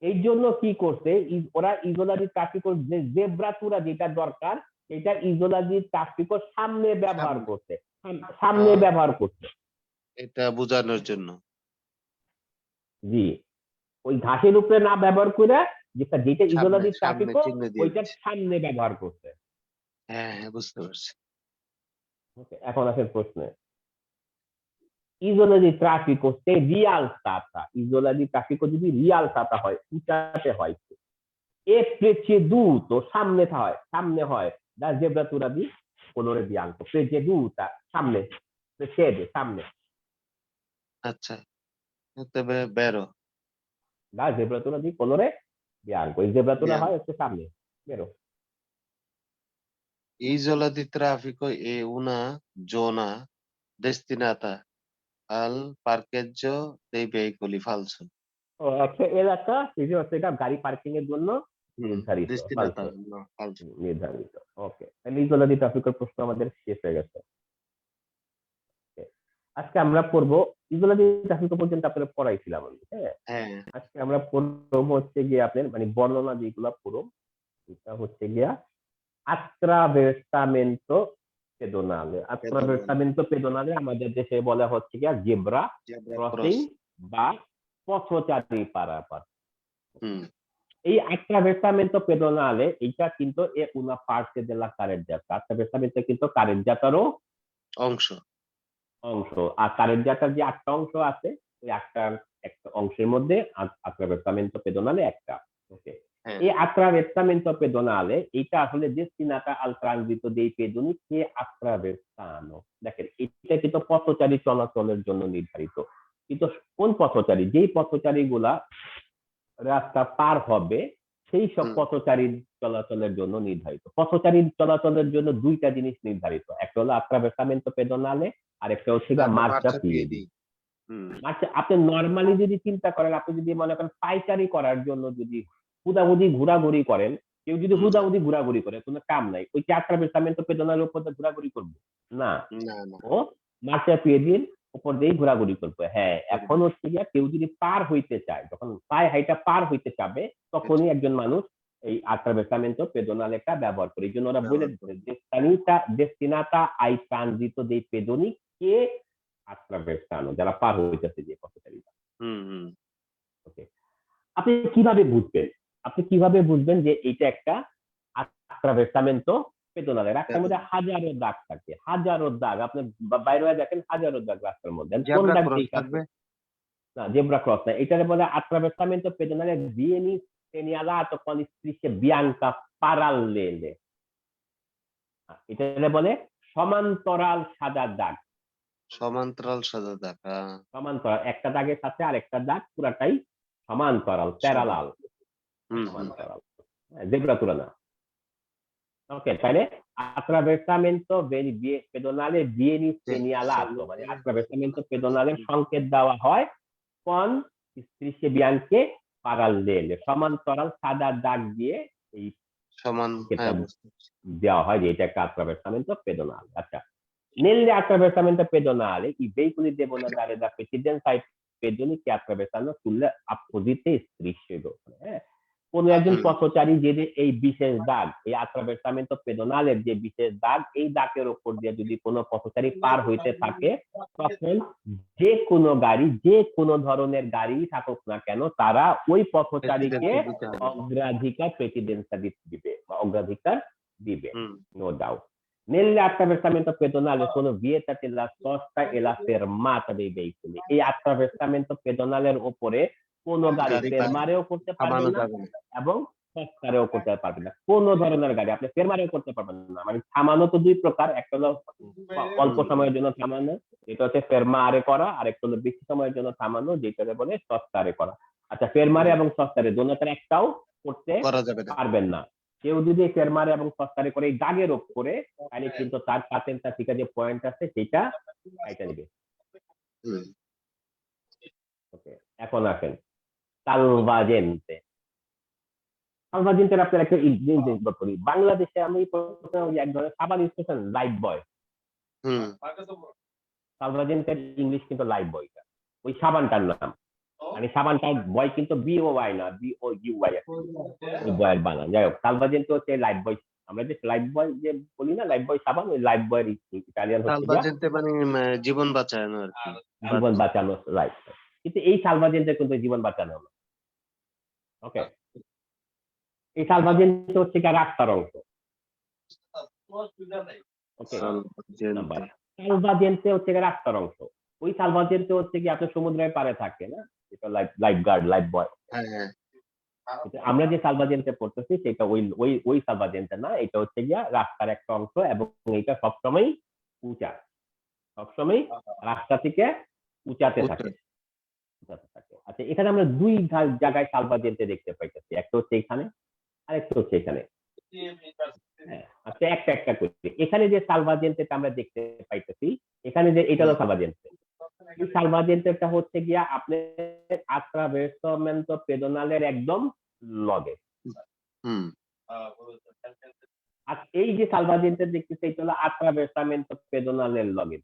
এই জন্য কি করছে, ওরা ইজোলাজি ট্রাফিকর যে জেব্রা তুরা যেটা দরকার, এটা ইজোলাজি ট্রাফিকর সামনে ব্যবহার সামনে। করছে, সামনে আহ, ব্যবহার করছে। এটা বোঝানোর জন্য। জি, ওই ঘাসের উপরে না ব্যবহার করে, যেটা যেটা সামনে ইজোলাজি সামনে ট্রাফিকও চিহ্ন দিয়ে ওইটার দিচ্ছে। সামনে ব্যবহার করছে। হ্যাঁ, হ্যাঁ, বুঝতে পারছি। Okay, এখন আসেন প্রশ্নে। ইজোলাজি ট্রাফিকো সে রিয়াল স্টাতা, ইজোলাজি ট্রাফিকো যদি রিয়াল স্টাতা হয়, উঁচাতে হয়, e preceduto, সামনে হয় da zebratura di colore bianco, preceduta, সামনে, precede, সামনে, আচ্ছা, তবে বেরো da zebratura di colore bianco, এই zebratura বিয়ান হয় হচ্ছে সামনে, বেরো। isola di traffico e una zona destinata al parcheggio dei veicoli falso. ও একটা এলাকা, সেটি হচ্ছে এটা গাড়ি পার্কিং এর জন্য নির্ধারিত, destinata ফালতু, no falso. নির্ধারিত। ওকে, তাহলে ইজোলাদি ট্রাফিকের প্রশ্ন আমাদের শেষ হয়ে গেছে। Okay, আজকে আমরা পড়বো, ইজোলাদি ট্রাফিক পর্যন্ত আপনারা পড়াইছিলাম আমি, হ্যাঁ। হ্যাঁ, আজকে আমরা পড়বো হচ্ছে গিয়ে আপনার মানে বর্ণনা যেগুলো পুরো, এটা হচ্ছে গিয়া attraversamento pedonale, pedonale, attraversamento pedonale আমাদের দেশে বলা হচ্ছে গিয়া জেব্রা zebra ক্রসিং cross. বা পথচারী পারাপার। হুম, এই attraversamento pedonale এটা কিন্তু এ una parte della carreggiata, attraversamento কিন্তু কারেজ্জাতারও অংশ। অংশ, আর কারেজ্জাতার যে ৮টা অংশ আছে, ওই একটা অংশের মধ্যে attraversamento pedonale একটা। ওকে, হ্যাঁ, e attraversamento pedonale এটা আসলে destinata al transito dei pedoni che attraversano, দেখেন এটা কিন্তু পথচারী চলাচলের জন্য নির্ধারিত, কিন্তু কোন পথচারী, যেই পথচারী গুলা রাস্তা পার হবে, সেই সব হুম, পথচারী চলাচলের জন্য নির্ধারিত। পথচারী চলাচলের জন্য দুইটা জিনিস নির্ধারিত, একটা হলো attraversamento pedonale, আর একটা হচ্ছে গিয়া একটা মার্চা মার্চা পিয়েদি। পিয়েদি। হুম, আচ্ছা, আপনি নর্মালি যদি চিন্তা করেন, আপনি যদি মনে করেন পাইকারি করার জন্য যদি হুদাহুদি ঘোরাঘুরি করেন, কেউ যদি হুম, হুদাহুদি ঘোরাঘুরি করে, কোনো কাম নাই, ওই কি attraversamento pedonale উপর দিয়ে ঘোরাঘুরি করবে? না, না, না, ও মার্চা পিয়েদির উপর দিয়েই ঘোরাঘুরি করবে। হ্যাঁ, এখন করবে। হচ্ছে গিয়া কেউ যদি পার হইতে চায়, যখন পায়ে হাইটা পার হইতে চাবে, তখনই একজন মানুষ এই attraversamento pedonale টা ব্যবহার করে। এই জন্য ওরা বলে ব্যবহার দিচ্ছে করবে। যে destinata ai transito dei pedoni che attraversano, যারা পার হইতেছে যে পথচারীরা। হুম, হুম, ওকে, আপনি কিভাবে বুঝবেন, আপনি কিভাবে বুঝবেন যে এটা একটা attraversamento pedonale? রাস্তার মধ্যে বেদনা। হাজারো দাগ থাকে, হাজারো দাগ, আপনি বাইরে হয়ে দেখেন হাজারো দাগ রাস্তার মধ্যে, কোন জেব্রা দাগ ক্রস ঠিক আছে? থাকবে। না, জেব্রা ক্রস না, এটারে বলে attraversamento pedonale vieni segnalato con strisce bianca parallele, এটারে বলে সমান্তরাল সাদা দাগ। সমান্তরাল সাদা দাগ। সমান্তরাল একটা দাগের সাথে আরেকটা দাগ পুরাটাই সমান্তরাল, সমান। প্যারালাল, হুম, হুম, সমান্তরাল, জেব্রা তুলা না। ওকে, তাহলে attraversamento pedonale vieni segnalato, মানে attraversamento pedonale সংকেত দেওয়া হয় কোন strisce bianche parallele, সমান্তরাল সাদা দাগ দিয়ে এই সমান। সংকেতটা হ্যাঁ, বুঝতে পারছি। দেওয়া হয় যে এটা একটা attraversamento pedonale। আচ্ছা, nelle attraversamento pedonale i veicoli devono dare da precedenza ai pedoni che attraversano sulle apposite strisce rosse, হ্যাঁ। কোন একজন হুম, পথচারী যদি এই বিশেষ দাগ, এই attraversamento pedonale যে বিশেষ দাগ, এই দাগের উপর দিয়ে যদি কোনো পথচারী পার হইতে থাকে, তখন যে কোনো গাড়ি, যে কোনো ধরনের গাড়ি থাকুক না কেন, তারা ওই পথচারীকে প্রেসিডেন্সি দিতে হবে। অগ্রাধিকার প্রেসিডেন্সা দিবে বা অগ্রাধিকার দিবে, hmm, no doubt. Nelle attraversamento pedonale sono vietate la sosta e la fermata dei veicoli, এই attraversamento pedonale এর উপরে কোনো গাড়ি গাড়ি ফেরমারেও করতে পারবে থামানো না যাবে না। এবং সস্তারেও করতে পারবেন না। কোনো ধরনের গাড়ি আপনি ফেরমারেও করতে পারবেন না। মানে থামানো তো দুই প্রকার, একটা হলো অল্প সময়ের জন্য থামানো, যেটা হচ্ছে ফেরমারে করা, আর একটা হলো বেশি সময়ের জন্য থামানো, যেটাকে বলে সস্তারে করা। আচ্ছা, ফেরমারে এবং সস্তারে দোনোটার একটাও করতে করা যাবে না। পারবেন না। কেউ যদি ফেরমারে এবং সস্তারে করে এই দাগের উপরে, তাহলে কিন্তু তার পাতেন্টা থেকে যে পয়েন্ট আছে সেটা কাইটা নিবে। হুম। ওকে, এখন আসেন সালভাজেন্তে। সালভাজেন্টের আপনার একটা জিনিস করি, বাংলাদেশে আমি প্রথমে ওই এক ধরনের সাবান ইউজ করছেন, লাইফ বয়। হুম। সালভাজেন্টের ইংলিশ কিন্তু লাইফ বয়টা, ওই সাবানটার নাম। মানে সাবানটার বয় কিন্তু BOY না, BOUY, ওই বয়ের বানান। যাই হোক, সালভাজেন্ট হচ্ছে লাইফ বয়। আমরা যে লাইফ বয় যে বলি না, লাইফ বয় সাবান, ওই লাইফ বয়ের ইটালিয়ান হচ্ছে গিয়া সালভাজেন্তে মানে জীবন বাঁচানো আর কি। জীবন বাঁচানো লাইফ। কিন্তু এই সালভাজেন্টের কিন্তু জীবন বাঁচানো হলো। ওকে, এই সালভাজেন্ট হচ্ছে গিয়া রাস্তার অংশ। ওকে, নাম্বার সালভাজেন্তে। সালভাজেন্টে হচ্ছে গিয়ে রাস্তার অংশ। ওই সালভাজেন্টে হচ্ছে কি আপনার সমুদ্রের পাড়ে থাকে না, যেটা লাইফ গার্ড, লাইফ বয়। হ্যাঁ, হ্যাঁ। আমরা যে সালভাজেন্টে পড়তেছি সেটা ওই ওই ওই সালভাজেন্টে না, এটা হচ্ছে গিয়া রাস্তার একটা অংশ, এবং এটা সবসময় উঁচা, সবসময় রাস্তা থেকে উঁচাতে থাকে, উঁচাতে থাকে। আচ্ছা, এখানে আমরা দুই জায়গায় সালভাজেন্টে দেখতে পাইতেছি, একটা হচ্ছে এখানে আর একটা হচ্ছে এখানে। হ্যাঁ, আচ্ছা, একটা একটা করে এখানে যে সালভাজেন্টেটা আমরা দেখতে পাইতেছি, এখানে যে এটা হলো সালভাজেন্টে, এই সালভাজেন্টেটা হচ্ছে গিয়া আপনার আত্রাভেসামেন্টো পেদোনালের একদম লগে। হুম। আর এই যে সালভাজেন্টে দেখতেছে, এটা হলো আত্রাভেসামেন্টো পেদোনালের লগে,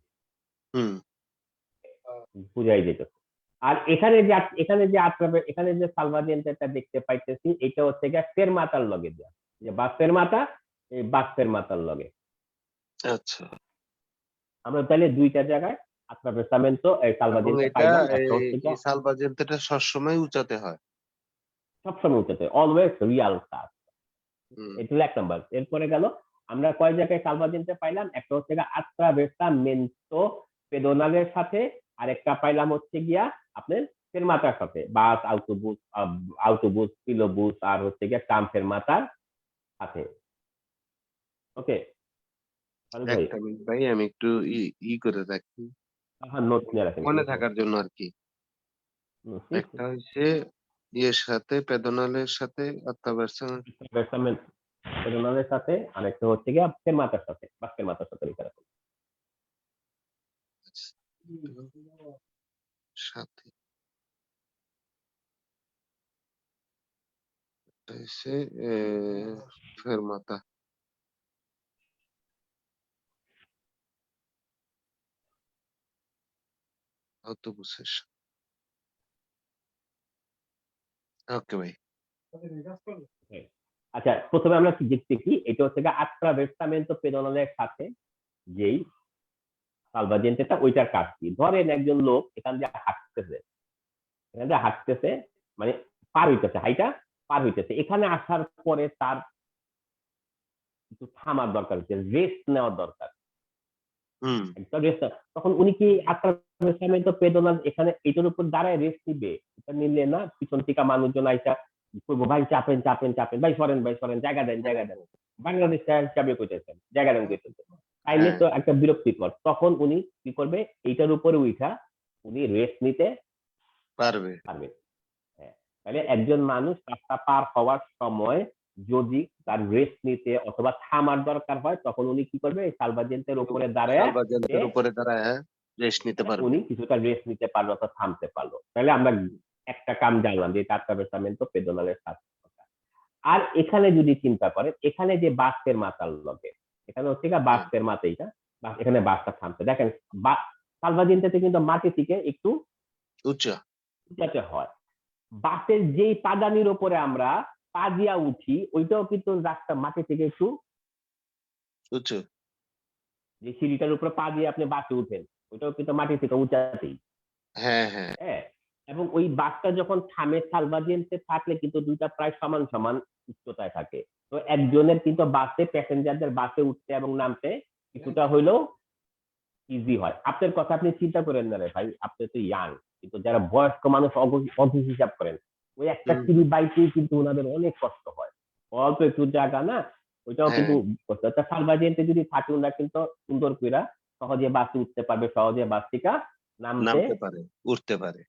হুম। বুঝাই যেতেছে। আর এখানে যে সালভাজেন্টেটা দেখতে পাইতেছি, এটা হচ্ছে গিয়া ফেরমাতার লগে দেয়া, যে বাস ফেরমাতা, এই বাস ফেরমাতার লগে। আচ্ছা। আমরা তাহলে দুইটা জায়গায় আত্রাভেসামেন্টো এই এবং সালভাজেন্টে এটা পাইলাম, একটা হচ্ছে এই গিয়া সালভাজেন্তেটা সবসময় উঁচাতে হয়। সবসময় উঁচাতে, অলওয়েজ রিয়াল কাজ। হুম। এটা হলো এক নাম্বার। এরপরে গেল আমরা কয় জায়গায় সালভাজেন্টে পাইলাম, একটা হচ্ছে গিয়া আত্রাভেসামেন্টো পেদোনালের সাথে, আর একটা পাইলাম হচ্ছে গিয়া আপনার ফেরমাতার সাথে, বাস, আউটোবুস, কিলোবুস, আর হচ্ছে গিয়া ট্রাম ফেরমাতার সাথে। ওকে, ভাই, একটা মিনিট ভাই, আমি একটু করে রাখি হ্যাঁ, নোট নিয়ে রাখেন, মনে নোট নিয়ে থাকার জন্য আর কি। একটা হচ্ছে ইয়ের সাথে পেদোনালের সাথে আত্রাভার্সামেন্ট। রাখেন পেদোনালের সাথে, আর একটা হচ্ছে গিয়া ফেরমাতার সাথে, বাস ফেরমাতার সাথে লিখে রাখুন। সাথে হচ্ছে ফেরমাতা, অটোবুসের সাথে। ওকে ভাই। আচ্ছা, প্রথমে আমরা কি দেখতেছি, এটা হচ্ছে গিয়া আত্রাভেসামেন্টো পেদোনালের সাথে যেই সালভাজেন্টেটা, ওইটার কাজ কি? ধরেন একজন লোক এখান দিয়ে হাঁটতেছে, এখান দিয়ে হাঁটতেছে, মানে পার হইতেছে, হাইটা পার হইতেছে, এখানে আসার পরে তার কিছু থামার দরকার হচ্ছে, রেস্ট নেওয়ার দরকার, হুম। একটা রেস্ট। তখন উনি কি আত্রাভেসামেন্টো পেদোনাল এখানে এটার উপর দাঁড়ায় রেস্ট নিবে? এটা নিলে না, পিছন থেকে মানুষজন আইসা করবো, ভাই চাপেন চাপেন চাপেন, ভাই সরেন, ভাই সরেন, জায়গা দেন, জায়গা দেন, বাংলাদেশ হিসাবে কইতেছেন, জায়গা দেন কইতেছেন, তাইলে হ্যাঁ, তো একটা বিরক্তিকর। তখন উনি কি করবে, এইটার উপরে উঠা উনি রেস্ট নিতে পারবে। পারবে। হ্যাঁ, তাহলে একজন মানুষ রাস্তা পার হওয়ার সময় যদি তার রেস্ট নিতে অথবা থামার দরকার হয়, তখন উনি কি করবে, এই সালভাজেন্টের উপরে দাঁড়ায় সে সালভাজেন্তের উপরে দাঁড়ায় রেস্ট নিতে পারবে। উনি কিছুটা রেস্ট নিতে পারলো অথবা থামতে পারলো। তাহলে আমরা একটা কাম জানলাম যে আত্রাভেসামেন্টো পেদোনালের সাথে। আর এখানে যদি চিন্তা করেন, এখানে যে বাসের মাথার লগে, এখানে হচ্ছে গিয়ে হ্যাঁ, বাসের মাথা, এইটা এখানে বাসটা থামছে, দেখেন সালভাজেন্টাতে কিন্তু মাটি থেকে একটু উঁচা। উঁচাতে হয়। বাসের যেই পাদানির উপরে আমরা পা দিয়া উঠি, ওইটাও কিন্তু রাস্তা মাটি থেকে একটু, উঁচু। যে সিঁড়িটার উপরে পা দিয়ে আপনি বাসে উঠেন, ওইটাও কিন্তু মাটি থেকে উঁচাতেই। হ্যাঁ, হ্যাঁ। হ্যাঁ, এবং ওই বাসটা যখন থামে, সালভাজেন্টে থাকলে কিন্তু দুইটা প্রায় সমান সমান উচ্চতায় থাকে। তো একজনের কিন্তু বাসে, প্যাসেঞ্জারদের বাসে উঠতে এবং নামতে কিছুটা হইলেও ইজি হয়। আপনার কথা আপনি চিন্তা করেন না রে ভাই, আপনি তো ইয়াং, কিন্তু যারা বয়স্ক মানুষ অত হিসাব করেন, ওই একটা হুম। সিঁড়ি বাইতেই কিন্তু ওনাদের অনেক কষ্ট হয়। অল্প একটু জায়গা না, ওইটাও হ্যাঁ কিন্তু সালভাজেন্টে যদি থাকে ওনারা কিন্তু সুন্দর কইরা সহজে বাসে উঠতে পারবে, সহজে বাস থেকে নামতে নামতে পারে, উঠতে পারে।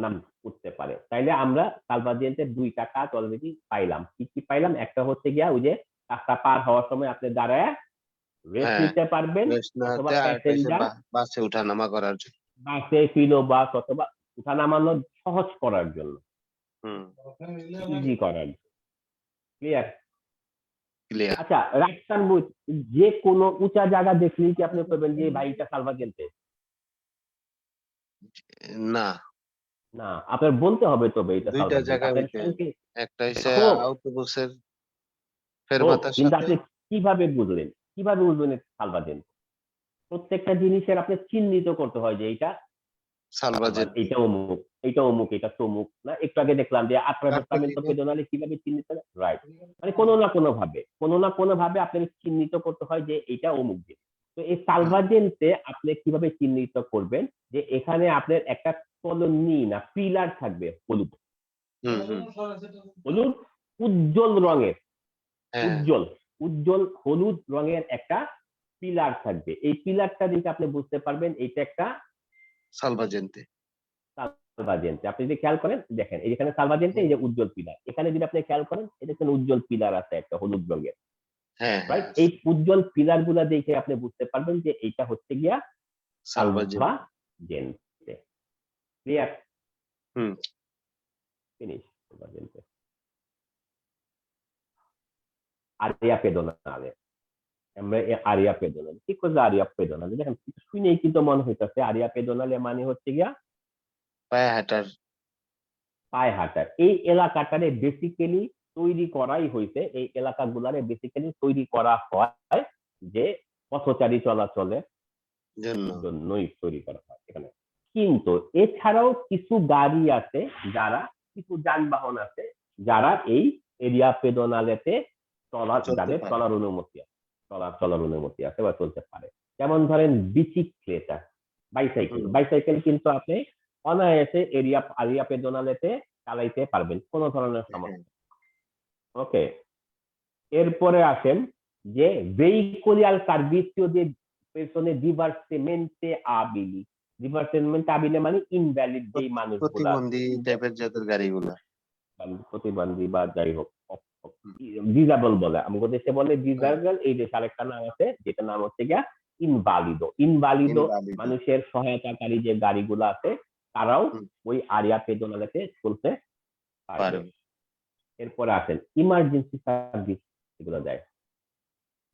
নাম উঠতে পারে। তাইলে আমরা সালভাজেন্টের দুইটা কাজ অলরেডি পাইলাম। কি কি পাইলাম? একটা হচ্ছে গিয়া ওই যে রাস্তা পার হওয়ার সময় আপনি দাঁড়ায় রেস্ট হ্যাঁ, নিতে পারবেন, রেস্ট অথবা নেওয়াতে, আর একটা হইছে প্যাসেঞ্জার বাসে উঠানামা করার জন্য। বাসে ফিলো বাস অথবা উঠা নামানো সহজ করার জন্য, হুম, ইজি করার জন্য। ক্লিয়ার? ক্লিয়ার। আচ্ছা, রাস্তার যে কোনো উঁচা জায়গা দেখলেই কি আপনি করবেন যে ভাই এটা সালভাজেন্টে? না, না, আপনার বলতে হবে তবে এটা দুইটা সালভাজেন্ট। জায়গা আপনার হইতে, সঙ্গে একটা হইছে হোক আউটোবুসের হোক, ফেরমাতার কিন্তু সাথে আপনি কিভাবে বুঝলেন? কিভাবে বুঝলেন সালভাজেন্ট? প্রত্যেকটা জিনিসের আপনি চিহ্নিত করতে হয় যে এইটা সালভাজেন্টি। এইটা অমুক, এইটা অমুক, এটা তমুক। না একটু আগে দেখলাম যে কার্ডটা attraversamento দিব। pedonale কিভাবে চিহ্নিত করে? রাইট। মানে কোনো না কোনো ভাবে আপনাকে চিহ্নিত করতে হয় যে এইটা অমুক দিক। তো এই হুম, সালভাজেন্টে আপনি কিভাবে চিহ্নিত করবেন যে এখানে আপনার একটা কলোনি না পিলার থাকবে হলুদ, হুম, হুম। হলুদ উজ্জ্বল রঙের, হ্যাঁ, উজ্জ্বল উজ্জ্বল হলুদ রঙের একটা পিলার থাকবে। এই পিলারটা দেখে আপনি বুঝতে পারবেন এটা একটা সালভাজেন্টি। সালভাজেন্টে। আপনি যদি খেয়াল করেন দেখেন এই যেখানে সালভাজেন্টে হুম, এই যে উজ্জ্বল পিলার, এখানে যদি আপনি খেয়াল করেন এটা একটা উজ্জ্বল পিলার আছে একটা হলুদ রঙের, হ্যাঁ, হ্যাঁ, রাইট? এই উজ্জ্বল পিলার গুলা দেখে আপনি বুঝতে পারবেন যে এইটা হচ্ছে গিয়া সালভাজেন্টি। সালভাজেন্টে। ক্লিয়ার? হুম, ফিনিশ সালভাজেন্টে। আরিয়া পেদোনালে, আমরা আরিয়া পেদোনালে কি করছে? আরিয়া পেদোনালে দেখেন শুনেই কিন্তু মনে হইতেছে আরিয়া পেদোনালে মানে হচ্ছে গিয়া পায়ে হাঁটার। পায়ে হাঁটার। এই এলাকাটারে বেসিক্যালি তৈরি করাই হয়েছে, এই এলাকাগুলারে বেসিক্যালি তৈরি করা হয় যে পথচারী চলাচলের জন্য। জন্যই তৈরি করা হয় এখানে। কিন্তু এছাড়াও কিছু গাড়ি আছে, যারা কিছু যানবাহন আছে যারা এই এরিয়া পেদোনালেতে চলতে যাদের পারে। চলার অনুমতি আছে বা চলতে পারে। যেমন ধরেন বিচিক্লেটা, বাইসাইকেল। হুম, বাইসাইকেল কিন্তু আপনি অনায়াসে আরিয়া পেদোনালেতে চালাইতে পারবেন, কোনো ধরনের হ্যাঁ, সমস্যা। ওকে, এরপরে আসেন যে ভেহিকুলার সার্ভিসিও de persone diversamente abili। diversamente abile মানে ইনভ্যালিড যেই মানুষগুলা প্রতিবন্ধী টাইপের জাতের গাড়িগুলা। প্রতিবন্ধী বা যাই হোক হুম, ডিজাবল বলে, আমাদের দেশে বলে হ্যাঁ, ডিজাবল। এই দেশে আরেকটা নাম আছে যেটা নাম হচ্ছে গিয়া ইনভালিদো। ইনভালিদো ইনভালিডো। মানুষের সহায়তাকারী যে গাড়িগুলো আছে তারাও হুম, ওই আরিয়া পেদোনালেতে চলতে পারবে। পারবে। এরপরে আসেন ইমার্জেন্সি সার্ভিস, এগুলো দেয়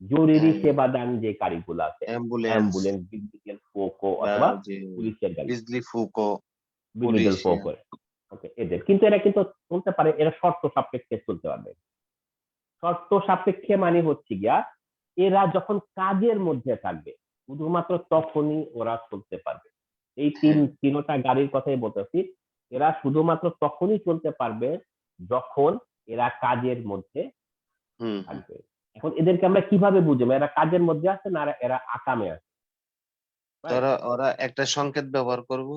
জরুরি হ্যাঁ, সেবাদান যে গাড়িগুলো আছে, অ্যাম্বুলেন্স অ্যাম্বুলেন্স, বিজিএল, পোকো বা অথবা যে পুলিশের গাড়ি, বিজলি ফুকো, বিজিএল, পুলিশ। পোকো। ওকে, এদের কিন্তু এরা কিন্তু চলতে পারে, এরা শর্ত সাপেক্ষে চলতে পারবে। শর্ত সাপেক্ষে মানে হচ্ছে গিয়া এরা যখন কাজের মধ্যে থাকবে শুধুমাত্র তখনই ওরা চলতে পারবে। এই হ্যাঁ, তিনটা গাড়ির কথাই বলতেছি। এরা শুধুমাত্র তখনই চলতে পারবে যখন এরা কাজের মধ্যে হুম, হুম। থাকবে। এখন এদেরকে আমরা কিভাবে বুঝবো এরা কাজের মধ্যে আছে না এরা আকামে আছে? রাইট, ওরা ওরা একটা সংকেত ব্যবহার করব।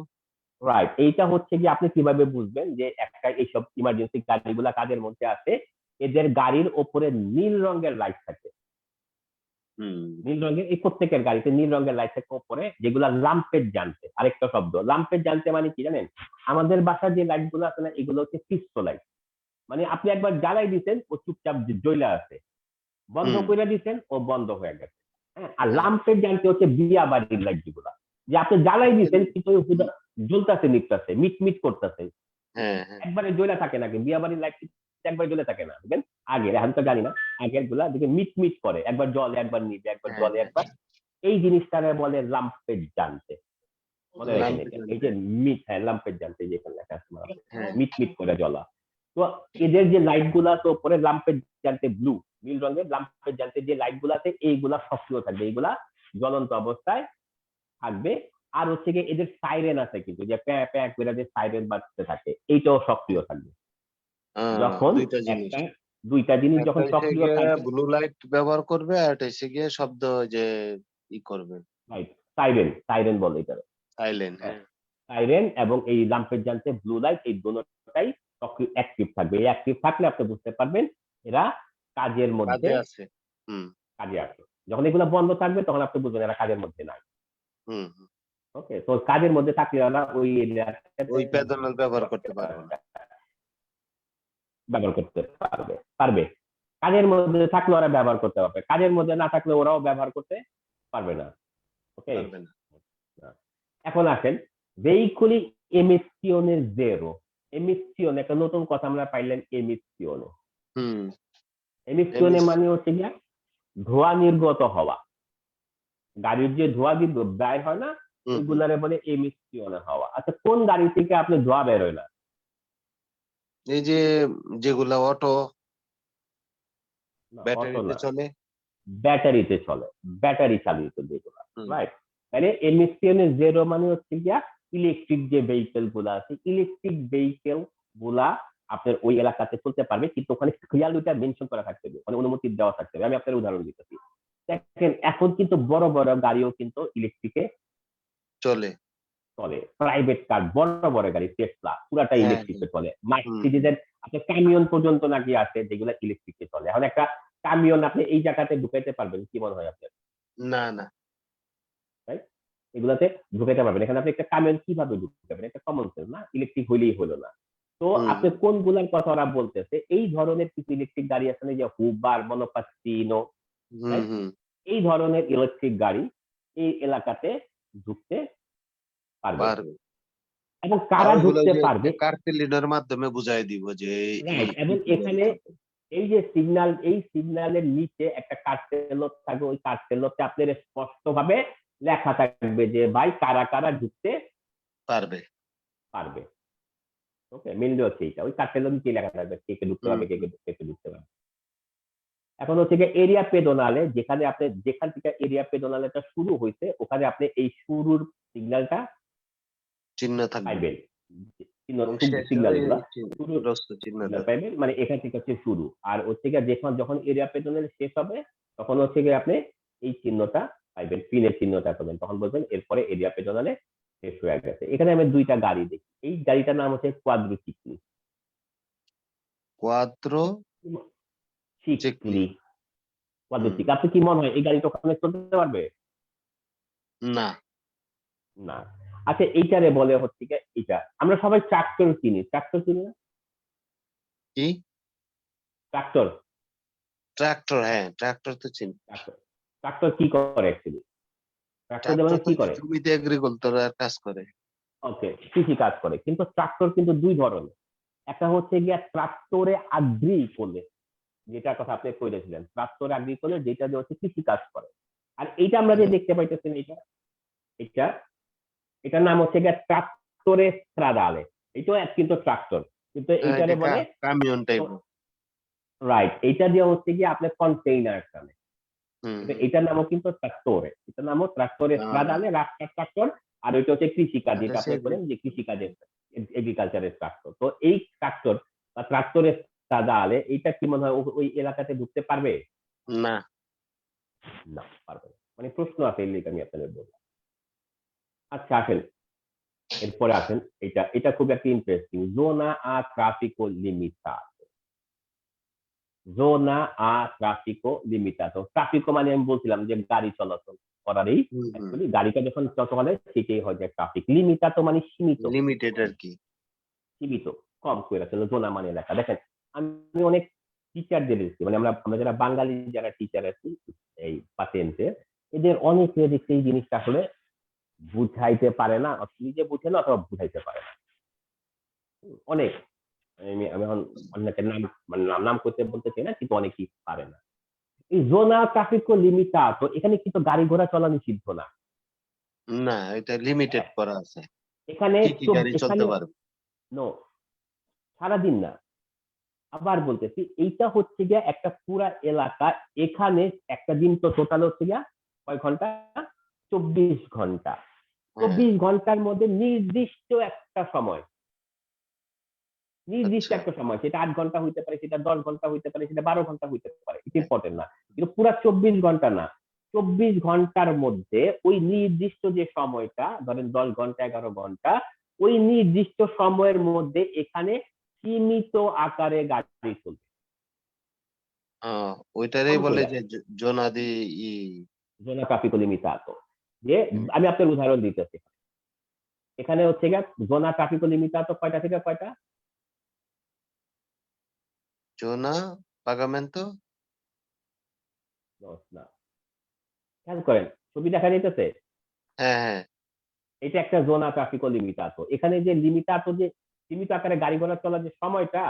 রাইট। এইটা হচ্ছে কি আপনি কিভাবে বুঝবেন যে একটা এইসব ইমার্জেন্সি গাড়িগুলা কাজের মধ্যে আছে? এদের গাড়ির ওপরে নীল রঙের লাইট থাকে। হুম, নীল রঙের এই প্রত্যেকের গাড়িতে নীল রঙের লাইট থাকে ওপরে, যেগুলা লাম্পের জানতে। আরেকটা শব্দ লাম্পের জানতে মানে কি জানেন? আমাদের বাসার যে লাইট গুলো আছে না এগুলো হচ্ছে ফিক্সড লাইট। মানে আপনি একবার জ্বালাই দিচ্ছেন ও চুপচাপ জ্বলে আছে, বন্ধ হুম, করে দিচ্ছেন ও বন্ধ হয়ে গেছে। হ্যাঁ, আর হ্যাঁ, লাম্পের জানতে হচ্ছে বিয়া বাড়ির লাইট যেগুলা, যে আপনি জ্বালাই দিচ্ছেন কিন্তু জ্বলতেছে নিপতেছে মিটমিট করতেছে, হ্যাঁ, হ্যাঁ, একবারে জ্বলে থাকে নাকি বিয়া বাড়ির লাইট একবার জ্বলে থাকে না দেখবেন। আগের, এখন তো জানি না, আগের গুলা দেখে মিটমিট করে, একবার জলে একবার নিবে, একবার হ্যাঁ, জলে হ্যাঁ, একবার। এই জিনিসটারে বলে লাম্পের জানতে। মনে রাখেন লাম্পে এটা, এই জ্বলবে। যে হ্যাঁ লাম্পের জানতে যেখানে লেখা আছে হ্যাঁ, মিটমিট করে জ্বলা। তো এদের যে লাইট গুলা তো উপরে লাম্পের জানতে ব্লু, নীল রঙের লাম্পের জানতে যে লাইট গুলা আছে এইগুলা সক্রিয় থাকবে, এইগুলা জ্বলন্ত অবস্থায় থাকবে। আর হচ্ছে গিয়ে এদের সাইরেন আছে কিন্তু, যে প্যাঁ প্যাঁ করে যে সাইরেন বাজতে থাকে এইটাও সক্রিয় থাকবে। যখন দুইটা জিনিস। একটা দুইটা জিনিস একটা যখন হচ্ছে সক্রিয় গিয়ে থাকবে, ব্লু লাইট ব্যবহার করবে, আর একটা হচ্ছে গিয়ে শব্দ যে করবে। রাইট, সাইরেন সাইরেন বলে এটা। সাইলেন্ট। হ্যাঁ, সাইরেন এবং এই ল্যাম্পের জানতে ব্লু লাইট এই দুটোটাই অ্যাক্টিভ থাকবে। এই অ্যাক্টিভ থাকলে আপনি বুঝতে পারবেন এরা কাজের মধ্যে কাজে আছে। হুম কাজে আছে। যখন এগুলো বন্ধ থাকবে তখন আপনি বুঝবেন এরা কাজের মধ্যে নাই। হুম হুম। ওকে, তো কাজের মধ্যে থাকলে ওরা ওই এরিয়াতে ওই প্যাদোনাল ব্যবহার করতে পারবো না। ব্যবহার করতে পারবে। কাজের মধ্যে থাকলে ওরা ব্যবহার করতে পারবে, কাজের মধ্যে না থাকলে ওরাও ব্যবহার করতে পারবে না। ওকে, পারবে না। এখন আসেন ভেহিকুলি এমিসিওনের জেরো। এমিসিওন একটা নতুন কথা আমরা পাইলেন, এমিসিওনে। হুম। এমিসিওনে এমিস মানে হচ্ছে গিয়া ধোঁয়া নির্গত হওয়া, গাড়ির যে ধোঁয়া বের হয় না, হুম হুম। ওইগুলারে বলে এমিসিওনে হওয়া। আচ্ছা, কোন গাড়ি থেকে আপনি ধোঁয়া বের হয় না? এই যে যেগুলা অটো না, অটো ব্যাটারিতে না, চলে। ব্যাটারিতে চলে, ব্যাটারি চালিত যেগুলো, হুম রাইট? তাহলে এমিসিওনের জিরো মানে হচ্ছে গিয়া ইলেকট্রিক যে ভেহিকেল গুলা আছে, ইলেকট্রিক ভেহিকেল গুলা আপনার ওই এলাকাতে চলতে পারবে, কিন্তু ওখানে ক্লিয়ার ওইটা মেনশন করা থাকতে হবে, মানে অনুমতি দেওয়া থাকতে হবে। আমি আপনার উদাহরণ দিতেছি। দেখেন এখন কিন্তু বড় বড় গাড়িও কিন্তু ইলেকট্রিকে চলে। চলে, প্রাইভেট কার, বড় বড় গাড়ি, টেসলা পুরাটা হ্যাঁ হ্যাঁ। ইলেকট্রিকে চলে, হুম মার্সিডিজের আপনার কামিয়ন পর্যন্ত নাকি আছে যেগুলো ইলেকট্রিকে চলে। এখন একটা কামিয়ন আপনি এই জায়গাতে ঢুকাইতে পারবেন, কি মনে হয় আপনার? না না। রাইট, এগুলাতে ঢুকাইতে পারবেন। এখানে আপনি একটা কামিয়ন কিভাবে ঢুকাবেন? একটা কমন সেন্স না, ইলেকট্রিক হইলেই হলো না। তো হুম আপনি কোনগুলার কথা ওরা বলতেছে, এই ধরনের কিছু ইলেকট্রিক গাড়ি আছে না, যে হুবার, মনোপাসিনো, হুম রাইট? হুম। এই ধরনের ইলেকট্রিক গাড়ি এই এলাকাতে ঢুকতে পারবে। পারবে। এবং আর কারা ওইগুলো ঢুকতে যে পারবে? কার্তেলিনের মাধ্যমে বুঝাই দিব যে এই রাইট, কি এবং কি গাড়ি এখানে চলবে। এই যে সিগন্যাল, এই সিগন্যালের নিচে একটা কার্টেলও থাকবে, ওই কার্টেলতে আপনার স্পষ্ট ভাবে লেখা থাকবে যে ভাই কারা কারা ঢুকতে পারবে। পারবে। ওকে, মেনলি হচ্ছে এইটা, ওই কার্টেলের নিচে লেখা থাকবে কে কে ঢুকতে হুম পারবে, কে হুম। কে ঢুকতে পারবে। এখন হচ্ছে যে এরিয়া পেডোনালে, যেখানে আপনি যেখান থেকে এরিয়া পেডোনালটা শুরু হয়েছে, ওখানে আপনি এই শুরুর সিগন্যালটা চিহ্ন থাকবে। পাইবেন, এবং শেষে সিগন্যাল ওই গুলা শুরুর প্রস্থ চিহ্ন সিগন্যাল থাকবে। পাইবেন, মানে এখান থেকে হচ্ছে শুরু। আর হচ্ছে গিয়ে যখন যখন এরিয়া পেডোনাল শেষ হবে, তখন হচ্ছে গিয়ে আপনি এই চিহ্নটা পাইবেন, পিনের চিহ্নটা পাবেন, তখন বলবেন এরপরে এরিয়া পেডোনালে শেষ হয়ে গেছে। এখানে আমি দুইটা গাড়ি দেখি, এই গাড়িটার নাম হচ্ছে কোয়াড্রোচিক্লি। কোয়াদ্রো চিকলি। চিকলি, হুম। কোয়াড্রোচিক্লি। আপনি কি মনে হয় এই গাড়িটা ওখানে চলতে পারবে? না। না। আচ্ছা, এইটারে বলে হচ্ছে গিয়ে, এটা আমরা সবাই ট্রাক্টর চিনি, ট্রাক্টর চিনি না? কি? ট্রাক্টর, ট্রাক্টর, হ্যাঁ ট্রাক্টর তো চিনি। ট্রাক্টর, ট্রাক্টর কি করে অ্যাকচুয়ালি? ট্রাক্টর ট্রাক্টর মানে তো কি ওই যে করে? জমিতে এগ্রিকালচারাল কাজ করে। ওকে, কৃষি কাজ করে, কিন্তু ট্রাক্টর কিন্তু দুই ধরনের। একটা হচ্ছে গিয়া ট্রাক্টরে আগ্রি করলে, যেটার কথা আপনি কইতেছিলেন, ট্রাক্টরে আগ্রি করলে যেটা দিয়ে হচ্ছে কৃষি কাজ করে। আর এইটা আমরা যে দেখতে পাইতেছেন, এটা এটা এটার নাম হচ্ছে গিয়া ট্রাক্টরে স্ট্রাদালে। এটাও এক কিন্তু ট্রাক্টর, কিন্তু এটা এইটারে বলে, কামিয়ন টাইপ। রাইট, এইটা দিয়ে হচ্ছে গিয়ে আপনার কন্টেইনার টানে, হুম কিন্তু হুম। এটার নামও কিন্তু ট্রাক্টরে, এটার নামও ট্রাক্টরে আহ, স্ট্রাদালে, রাস্তার ট্রাক্টর। আর ওইটা হচ্ছে কৃষিকাজ, এটা যেটা আপনি সেগুলো। বলেন যে কৃষিকাজের এগ্রিকালচারের ট্রাক্টর। তো এই ট্রাক্টর বা ট্রাক্টরের স্ট্রাদালে, এইটা কি মনে হয় ওই এলাকাতে ঢুকতে পারবে? না। না, পারবে না। মানে প্রশ্ন আছে, এই লিগে আমি আপনাদের বললাম। আচ্ছা আসেন, এরপরে আসেন, এটা এটা খুব একটা ইন্টারেস্টিং, জোনা আ ট্রাফিকো লিমিটাতো। জোনা আ ট্রাফিকো লিমিটাতো। ট্রাফিকো মানে আমি বলছিলাম যে গাড়ি চলাচল করারই, হুম হুম। অ্যাকচুয়ালি গাড়িটা যখন চলে সেটাই হয় যে ট্রাফিক। লিমিটাতো মানে সীমিত, লিমিটেড আর কি। সীমিত, কম করে আসলে জোনা মানে এলাকা। দেখেন আমি অনেক টিচারদের দেখছি, মানে আমরা আমরা যারা বাঙালি যারা টিচার আছি এই পাতেন্টে, এদের অনেকে দেখছি এই জিনিসটা আসলে বুঝাইতে পারে না, নিজে বুঝে না অথবা বুঝাইতে পারে না। অনেক, আমি আমি এখন অনেকের নাম, মানে নাম করতে বলতে চাই না, কিন্তু অনেকেই পারে না। এই জোনা ট্রাফিকো লিমিটাতো, এখানে কিন্তু গাড়ি ঘোড়া চলা নিষিদ্ধ না। না, এটা লিমিটেড হ্যাঁ, করা আছে। এখানে কি কি গাড়ি চলতে এখানে পারবে। নো, সারাদিন না। আবার বলতেছি, এইটা হচ্ছে গিয়া একটা পুরা এলাকা, এখানে একটা দিন তো টোটাল হচ্ছে গিয়া কয় ঘন্টা? 24 ঘন্টা। হ্যাঁ। 24 ঘন্টার মধ্যে নির্দিষ্ট একটা সময়, নির্দিষ্ট আচ্ছা। একটা সময়, সেটা 8 ঘন্টা হইতে পারে, সেটা 10 ঘন্টা হইতে পারে, সেটা 12 ঘন্টা হইতে পারে, এটা ইম্পর্টেন্ট না। কিন্তু পুরা 24 ঘন্টা না, 24 ঘন্টার মধ্যে ওই নির্দিষ্ট যে সময়টা, ধরেন 10 ঘন্টা 11 ঘন্টা, ওই নির্দিষ্ট সময়ের মধ্যে এখানে সীমিত আকারে গাড়ি চলবে। ওইটারই কম বলে কইরা যে জোনাদি ই zona traffico limitato যে হুম, আমি আপনার উদাহরণ দিতেছি। এখানে হচ্ছে গিয়া zona traffico limitato কয়টা থেকে কয়টা? জোনা পাগামেন্তো। 10 না। খেয়াল করেন, ছবি দেখা যাইতেছে? হ্যাঁ, হ্যাঁ, এটা একটা জোনা ট্রাফিকো লিমিটাতো। এখানে যে লিমিটাতো যে সীমিত আকারে গাড়ি ঘোড়া চলার যে সময়টা,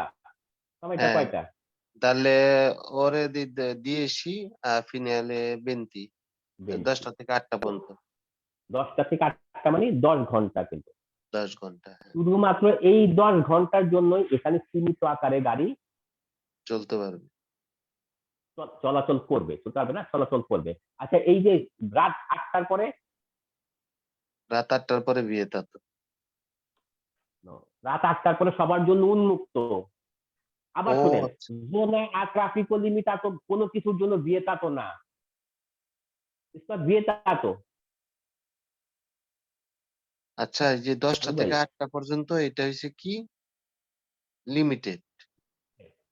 সময়টা হ্যাঁ। কয়টা? Dalle ore di 10 a fine alle 20, 20। 10টা থেকে 8টা পর্যন্ত 10টা থেকে 8টা মানে 10 ঘন্টা কিন্তু। 10 ঘন্টা শুধুমাত্র এই 10 ঘন্টার জন্যই এখানে সীমিত আকারে গাড়ি চলতে পারবে। চলাচল করবে। চলতে পারবে না, চলাচল করবে। আচ্ছা, এই যে রাত 8টার পরে, রাত 8টার পরে বিয়েটা তো। রাত 8টার পরে সবার জন্য উন্মুক্ত। আবার ও শুনেন, আচ্ছা। জোনা আর ট্রাফিকো লিমিটাতো কোনো কিছুর জন্য ভিয়েতাতো না। ভিয়েতাতো, আচ্ছা, এই যে 10টা বুঝলেন? থেকে 8টা পর্যন্ত এটা হইছে কি? লিমিটেড।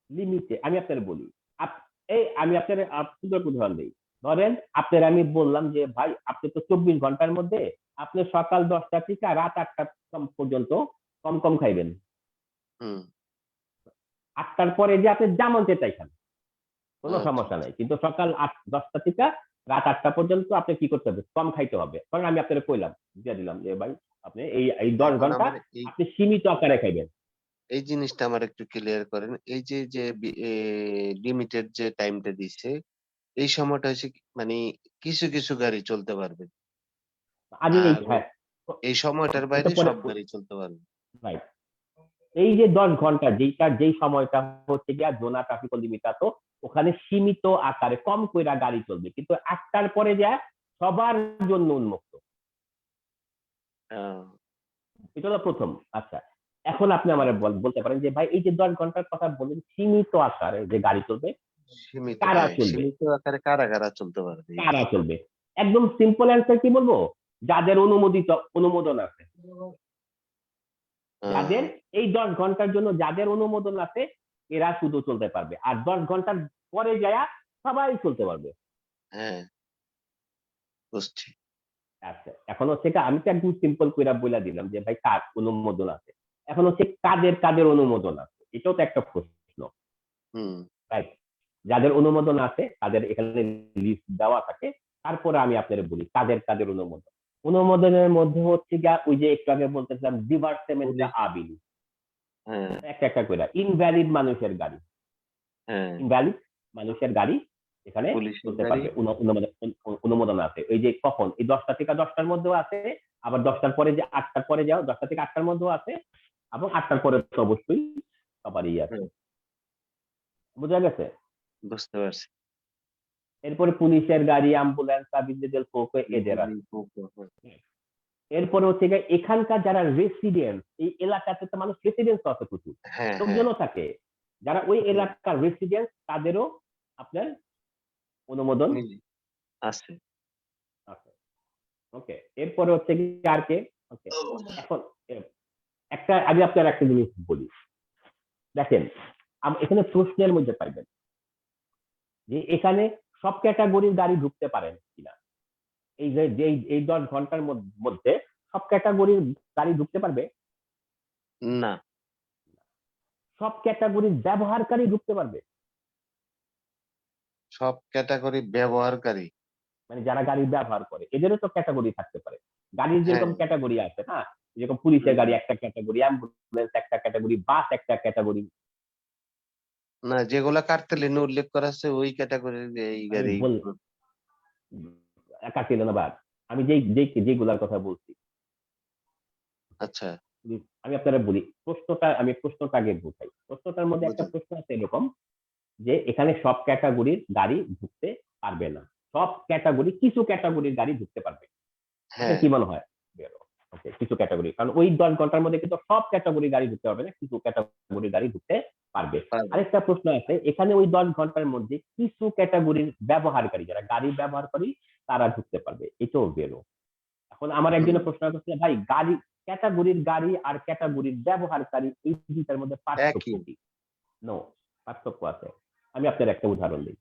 লিমিটে আমি আপনার বলি। এই আমি আপনার সুন্দর করে উদাহরণ দিই। ধরেন আপনার আমি বললাম যে ভাই আপনি তো 24 ঘন্টার মধ্যে আপনি সকাল 10টা থেকে রাত 8টা পর্যন্ত কম কম খাইবেন। হুম, 8টার পরে যে আপনি যেমন যেটাই খান, কোনো আচ্ছা, সমস্যা নাই, কিন্তু সকাল 10টা থেকে রাত 8টা পর্যন্ত আপনি কি করতে হবে? কম খাইতে হবে। কারণ আমি আপনাকে কইলাম, দিয়ে দিলাম যে ভাই আপনি এই 10 ঘন্টা আমার আপনি সীমিত আকারে খাইবেন। এই জিনিসটা আমার একটু ক্লিয়ার করেন। এই যে লিমিটেড যে টাইমটা দিছে, এই সময়টা হইছে কি মানে কিছু গাড়ি চলতে পারবে। আমি এই আর হ্যাঁ, এই সময়টার ওটা বাইরে পরে সব গাড়ি চলতে পারবে। রাইট। এই যে 10 ঘন্টা যেই সময়টা হচ্ছে গিয়া জোনা ট্রাফিক লিমিটাতো, ওখানে সীমিত আকারে কম কইরা গাড়ি চলবে, কিন্তু 8টার পরে যা সবার জন্য উন্মুক্ত। আ এটা হলো প্রথম। আচ্ছা, এখন আপনি আমার বলতে পারেন যে ভাই এই যে 10 ঘন্টার কথা বললেন সীমিত আকারে যে গাড়ি চলবে, সীমিত কারা হ্যাঁ, চলবে? সীমিত আকারে কারা চলতে পারবে কারা চলবে? একদম সিম্পল অ্যান্সার কি বলবো? যাদের অনুমোদন আছে। আ যাদের এই 10 ঘন্টার জন্য যাদের অনুমোদন আছে, এরা শুধু চলতে পারবে। আর 10 ঘন্টার পরে যায়া সবাই চলতে পারবে। হ্যাঁ, বুঝছি। আচ্ছা, এখন হচ্ছে কি আমি তো একদম সিম্পল কইরা বইলা দিলাম যে ভাই কার অনুমোদন আছে। এখন হচ্ছে কাদের অনুমোদন আছে, এটাও তো একটা প্রশ্ন, হুম, রাইট? যাদের অনুমোদন আছে তাদের এখানে লিস্ট দেওয়া থাকে। তারপরে আমি আপনাদের বলি কাদের অনুমোদন। অনুমোদনের মধ্যে হচ্ছে গিয়া ওই যে একটু আগে বলতেছিলাম ডিভার্সেমেন্টা পুলিশ আবিল, হ্যাঁ, একটা কইরা ইনভ্যালিড মানুষের গাড়ি, হ্যাঁ, ইনভ্যালিড মানুষের গাড়ি এখানে পুলিশের চলতে গাড়ি পারবে। অনুমোদন আছে। ওই যে কখন এই 10টা থেকে 10টার মধ্যেও আছে, আবার 10টার পরে যে 8টার পরে যাও 10টা থেকে 8টার মধ্যেও আছে, এবং 8টার পরে তো অবশ্যই সবারই আছে। হুম, বুঝা গেছে? বুঝতে পারছি। এরপরে পুলিশের গাড়ি, অ্যাম্বুলেন্স, সার্ভিস এদের আছে। এরপরে হচ্ছে গিয়ে এখানকার যারা রেসিডেন্ট, এই এলাকাতে তো মানুষ রেসিডেন্স আছে প্রচুর, হ্যাঁ, হ্যাঁ, লোকজনও থাকে, যারা ওই হুম, এলাকার রেসিডেন্ট তাদেরও আপনার অনুমোদন মিল আছে। আছে। ওকে, এরপরে হচ্ছে কি আর কে? ওকে, এখন একটা আমি আপনার একটা জিনিস বলি, দেখেন এখানে প্রশ্নের মধ্যে পাইবেন যে এখানে সব ক্যাটাগরির গাড়ি ঢুকতে পারেন কিনা। এই যে এই 10 ঘন্টার মধ্যে সব ক্যাটাগরির গাড়ি ঢুকতে পারবে? না, সব ক্যাটাগরির ব্যবহারকারী ঢুকতে পারবে? সব ক্যাটেগরি ব্যবহারকারী। মানে যারা গাড়ি ব্যবহার করে এদেরও তো ক্যাটাগরি থাকতে পারে। গাড়ির হ্যাঁ, যেরকম ক্যাটাগরি আছে না, যেরকম পুলিশের হুম, গাড়ি একটা ক্যাটাগরি, অ্যাম্বুলেন্স একটা ক্যাটাগরি, বাস একটা ক্যাটাগরি। না যেগুলা কার্তেলে উল্লেখ করা আছে ওই ক্যাটেগরির এই আমি গাড়ি বল একা ছিল না বাদ, আমি যেগুলার কথা বলছি। আচ্ছা, আমি আপনারা বলি, আমি প্রশ্নটা আগে বোঝাই। প্রশ্নটার মধ্যে একটা বুঝুন। প্রশ্ন আছে এরকম যে এখানে সব ক্যাটাগরির গাড়ি ঢুকতে পারবে না, সব ক্যাটাগরি কিছু ক্যাটাগরির গাড়ি ঢুকতে পারবে। আপনার হ্যাঁ, কি মনে হয়? ওকে, কিছু ক্যাটাগরি, কারণ ওই 10 ঘন্টার মধ্যে কিন্তু সব ক্যাটাগরি গাড়ি ঢুকতে পারবে না, কিছু ক্যাটাগরি গাড়ি ঢুকতে পারবে। পারবে। আরেকটা প্রশ্ন আছে, এখানে ওই 10 ঘন্টার মধ্যে কিছু ক্যাটাগরির ব্যবহারকারী যারা গাড়ি ব্যবহার করি তারা ঢুকতে পারবে, এটাও বেরো। এখন আমার হুম, একজনের প্রশ্ন করছে ভাই গাড়ি ক্যাটাগরির গাড়ি আর ক্যাটাগরির ব্যবহারকারী এই দুইটার মধ্যে পার্থক্য একই। কি? নো, পার্থক্য আছে। আমি আপনার একটা উদাহরণ দিই।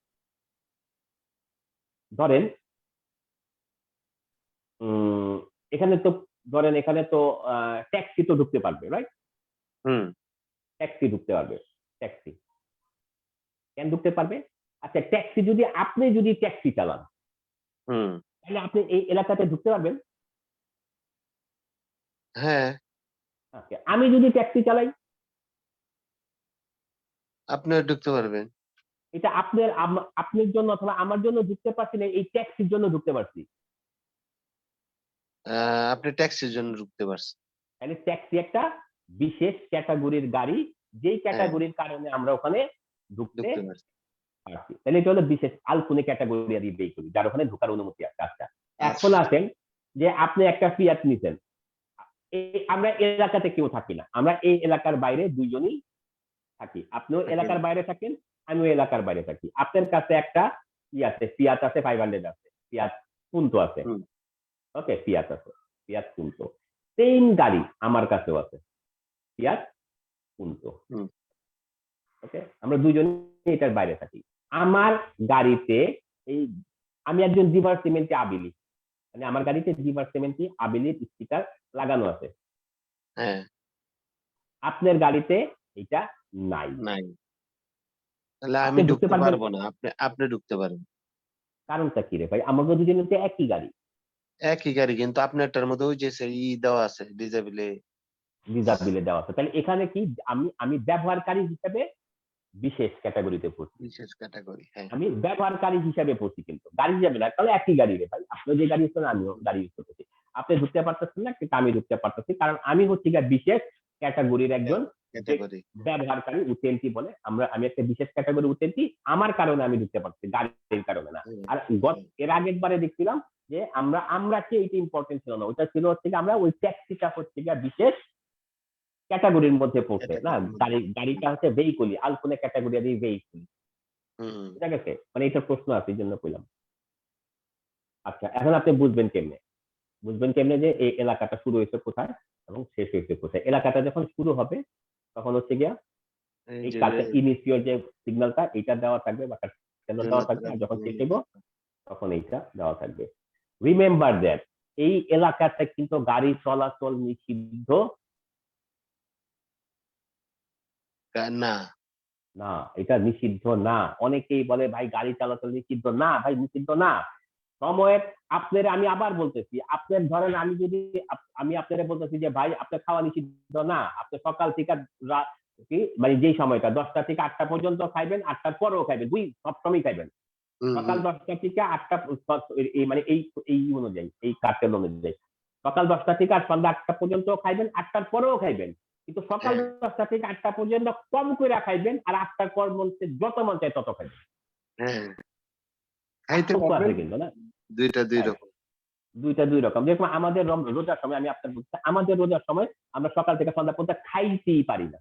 ধরেন উম, এখানে তো এখানে তো ট্যাক্সি তো ঢুকতে পারবে, রাইট? হুম ট্যাক্সি ঢুকতে পারবে। ট্যাক্সি কেন ঢুকতে পারবে? আচ্ছা, ট্যাক্সি যদি আপনি ট্যাক্সি চালান, হুম তাহলে আপনি এই এলাকাতে ঢুকতে পারবেন? হ্যাঁ, আচ্ছা, আমি যদি ট্যাক্সি চালাই, আপনিও ঢুকতে পারবেন। এটা আপনার জন্য অথবা আমার জন্য ঢুকতে পারছি না, এই ট্যাক্সির জন্য ঢুকতে পারছি। আপনি ট্যাক্সির জন্য ঢুকতে পারছেন। তাহলে ট্যাক্সি একটা বিশেষ ক্যাটাগরির গাড়ি, যেই হ্যাঁ, ক্যাটাগরির কারণে আমরা ওখানে ঢুকতে ঢুকতে পারছেন। পারছি। তাহলে এটা হলো বিশেষ আলপনে ক্যাটাগরি ভেহিকল, যার ওখানে ঢোকার অনুমতি আছে। আচ্ছা, এখন আচ্ছা, আসেন যে আপনি একটা ফিয়াট নিছেন, আমরা এলাকাতে কেউ থাকি না, আমরা এই এলাকার বাইরে দুইজনই থাকি। আপনিও থাকেন। এলাকার বাইরে থাকেন, আমিও এলাকার বাইরে থাকি। আপনার কাছে একটা কি আছে, ফিয়াট আছে, 500 আছে, ফিয়াট পুন্তো আছে। হুম, ওকে, ফিয়াট আছে, ফিয়াট পুন্তো। সেম গাড়ি আমার কাছেও আছে, ফিয়াট পুন্তো। হুম, ওকে, আমরা দুজনই এটার বাইরে থাকি। আমার গাড়িতে এই আমি একজন জিভার সিমেন্টে আবিলি, মানে আমার গাড়িতে জিভার সিমেন্টে আবিলির স্টিকার লাগানো আছে। হ্যাঁ, আপনার গাড়িতে এটা নাই। নাই। তাহলে আমি আপনি ঢুকতে ঢুকতে পারবেন? পারবো না। আপনি ঢুকতে পারবেন। কারণটা কি রে ভাই? আমাকে দুজনের তো একই গাড়ি, একই গাড়ি কিন্তু আপনারটার মধ্যে ওই যে দেওয়া আছে ডিজেবলে। রিজার্ভ বিলে দেওয়া আছে। তাহলে এখানে কি, আমি আমি ব্যবহারকারী হিসেবে বিশেষ ক্যাটাগরিতে পড়ছি, বিশেষ ক্যাটাগরি। হ্যাঁ, আমি ব্যবহারকারী হিসাবে পড়ছি, কিন্তু গাড়ি হিসাবে না। তাহলে একই গাড়ি রে ভাই, আপনি যে গাড়ি ইউজ আমিও গাড়ি ইউজ করতেছি। আপনি ঢুকতে পারতেছেন না, কিন্তু আমি ঢুকতে পারতেছি, কারণ আমি হচ্ছি গিয়ে বিশেষ ক্যাটাগরির একজন যে ক্যাটাগরি। ব্যবহারকারী, উটেন্টি বলে আমি একটা বিশেষ ক্যাটাগরি উটেন্টি। আমার কারণে আমি ঢুকতে পারছি, গাড়ির কারণে না। হুম, আর হুম, এর আগের বারে দেখছিলাম যে আমরা কি এটা ইম্পর্টেন্ট ছিল না, ওটা ছিল হচ্ছে গিয়ে আমরা ওই ট্যাক্সিটা হচ্ছে গিয়ে বিশেষ ক্যাটাগরির মধ্যে পড়ছে না। ক্যাটাগরির মধ্যে। গাড়িটা হচ্ছে ভেহিকুলি, আলপনে ক্যাটাগরি ভেহিকুল। হুম, ঠিক আছে, মানে এটা প্রশ্ন আছে, এই জন্য কইলাম। আচ্ছা, এখন আপনি বুঝবেন কেমনে যে এই এলাকাটা শুরু হয়েছে কোথায় এবং শেষ হয়েছে কোথায়। এলাকাটা যখন শুরু হবে তখন হচ্ছে গিয়া এই এই যে কালচার ইনিশিয়াল যে সিগন্যালটা এটা দেওয়া থাকবে বা কেন দেওয়া জোনাক থাকবে, আর যখন শেষ হইব রাখবেন। তখন এইটা দেওয়া থাকবে। রিমেম্বার দ্যাট, এই এলাকাতে কিন্তু গাড়ি চলাচল নিষিদ্ধ না। না। এটা নিষিদ্ধ না। অনেকেই বলে ভাই গাড়ি চলাচল নিষিদ্ধ না, ভাই নিষিদ্ধ না। সময়ের আপনার, আমি আবার বলতেছি, আপনার ধরেন আমি যদি আমি আপনারা বলতেছি যে ভাই আপনার খাওয়া নিষিদ্ধ না, আপনি সকাল থেকে রাত কি মানে যেই সময়টা 10টা থেকে 8টা পর্যন্ত খাইবেন, 8টার পরেও খাইবেন, দুই সবসময় খাইবেন। হুম, সকাল হুম, 10টা থেকে 8টা, এই মানে এই অনুযায়ী, এই কার্টেল অনুযায়ী সকাল 10টা থেকে আর সন্ধ্যা 8টা পর্যন্ত খাইবেন, 8টার পরেও খাইবেন। কিন্তু সকাল হ্যাঁ, 10টা থেকে 8টা পর্যন্ত কম করে খাইবেন, আর 8টার পর মধ্যে যত মন চায় তত খাইবেন। হ্যাঁ, খাইতে পার্থক্য পারবেন। আছে কিন্তু না? দুইটা দুই হ্যাঁ, রকম। দুইটা দুই রকম। যেরকম আমাদের রোজার সময়, আমি আপনার বলছি, আমাদের রোজার সময় আমরা সকাল থেকে সন্ধ্যা পর্যন্ত খাইতেই পারি না,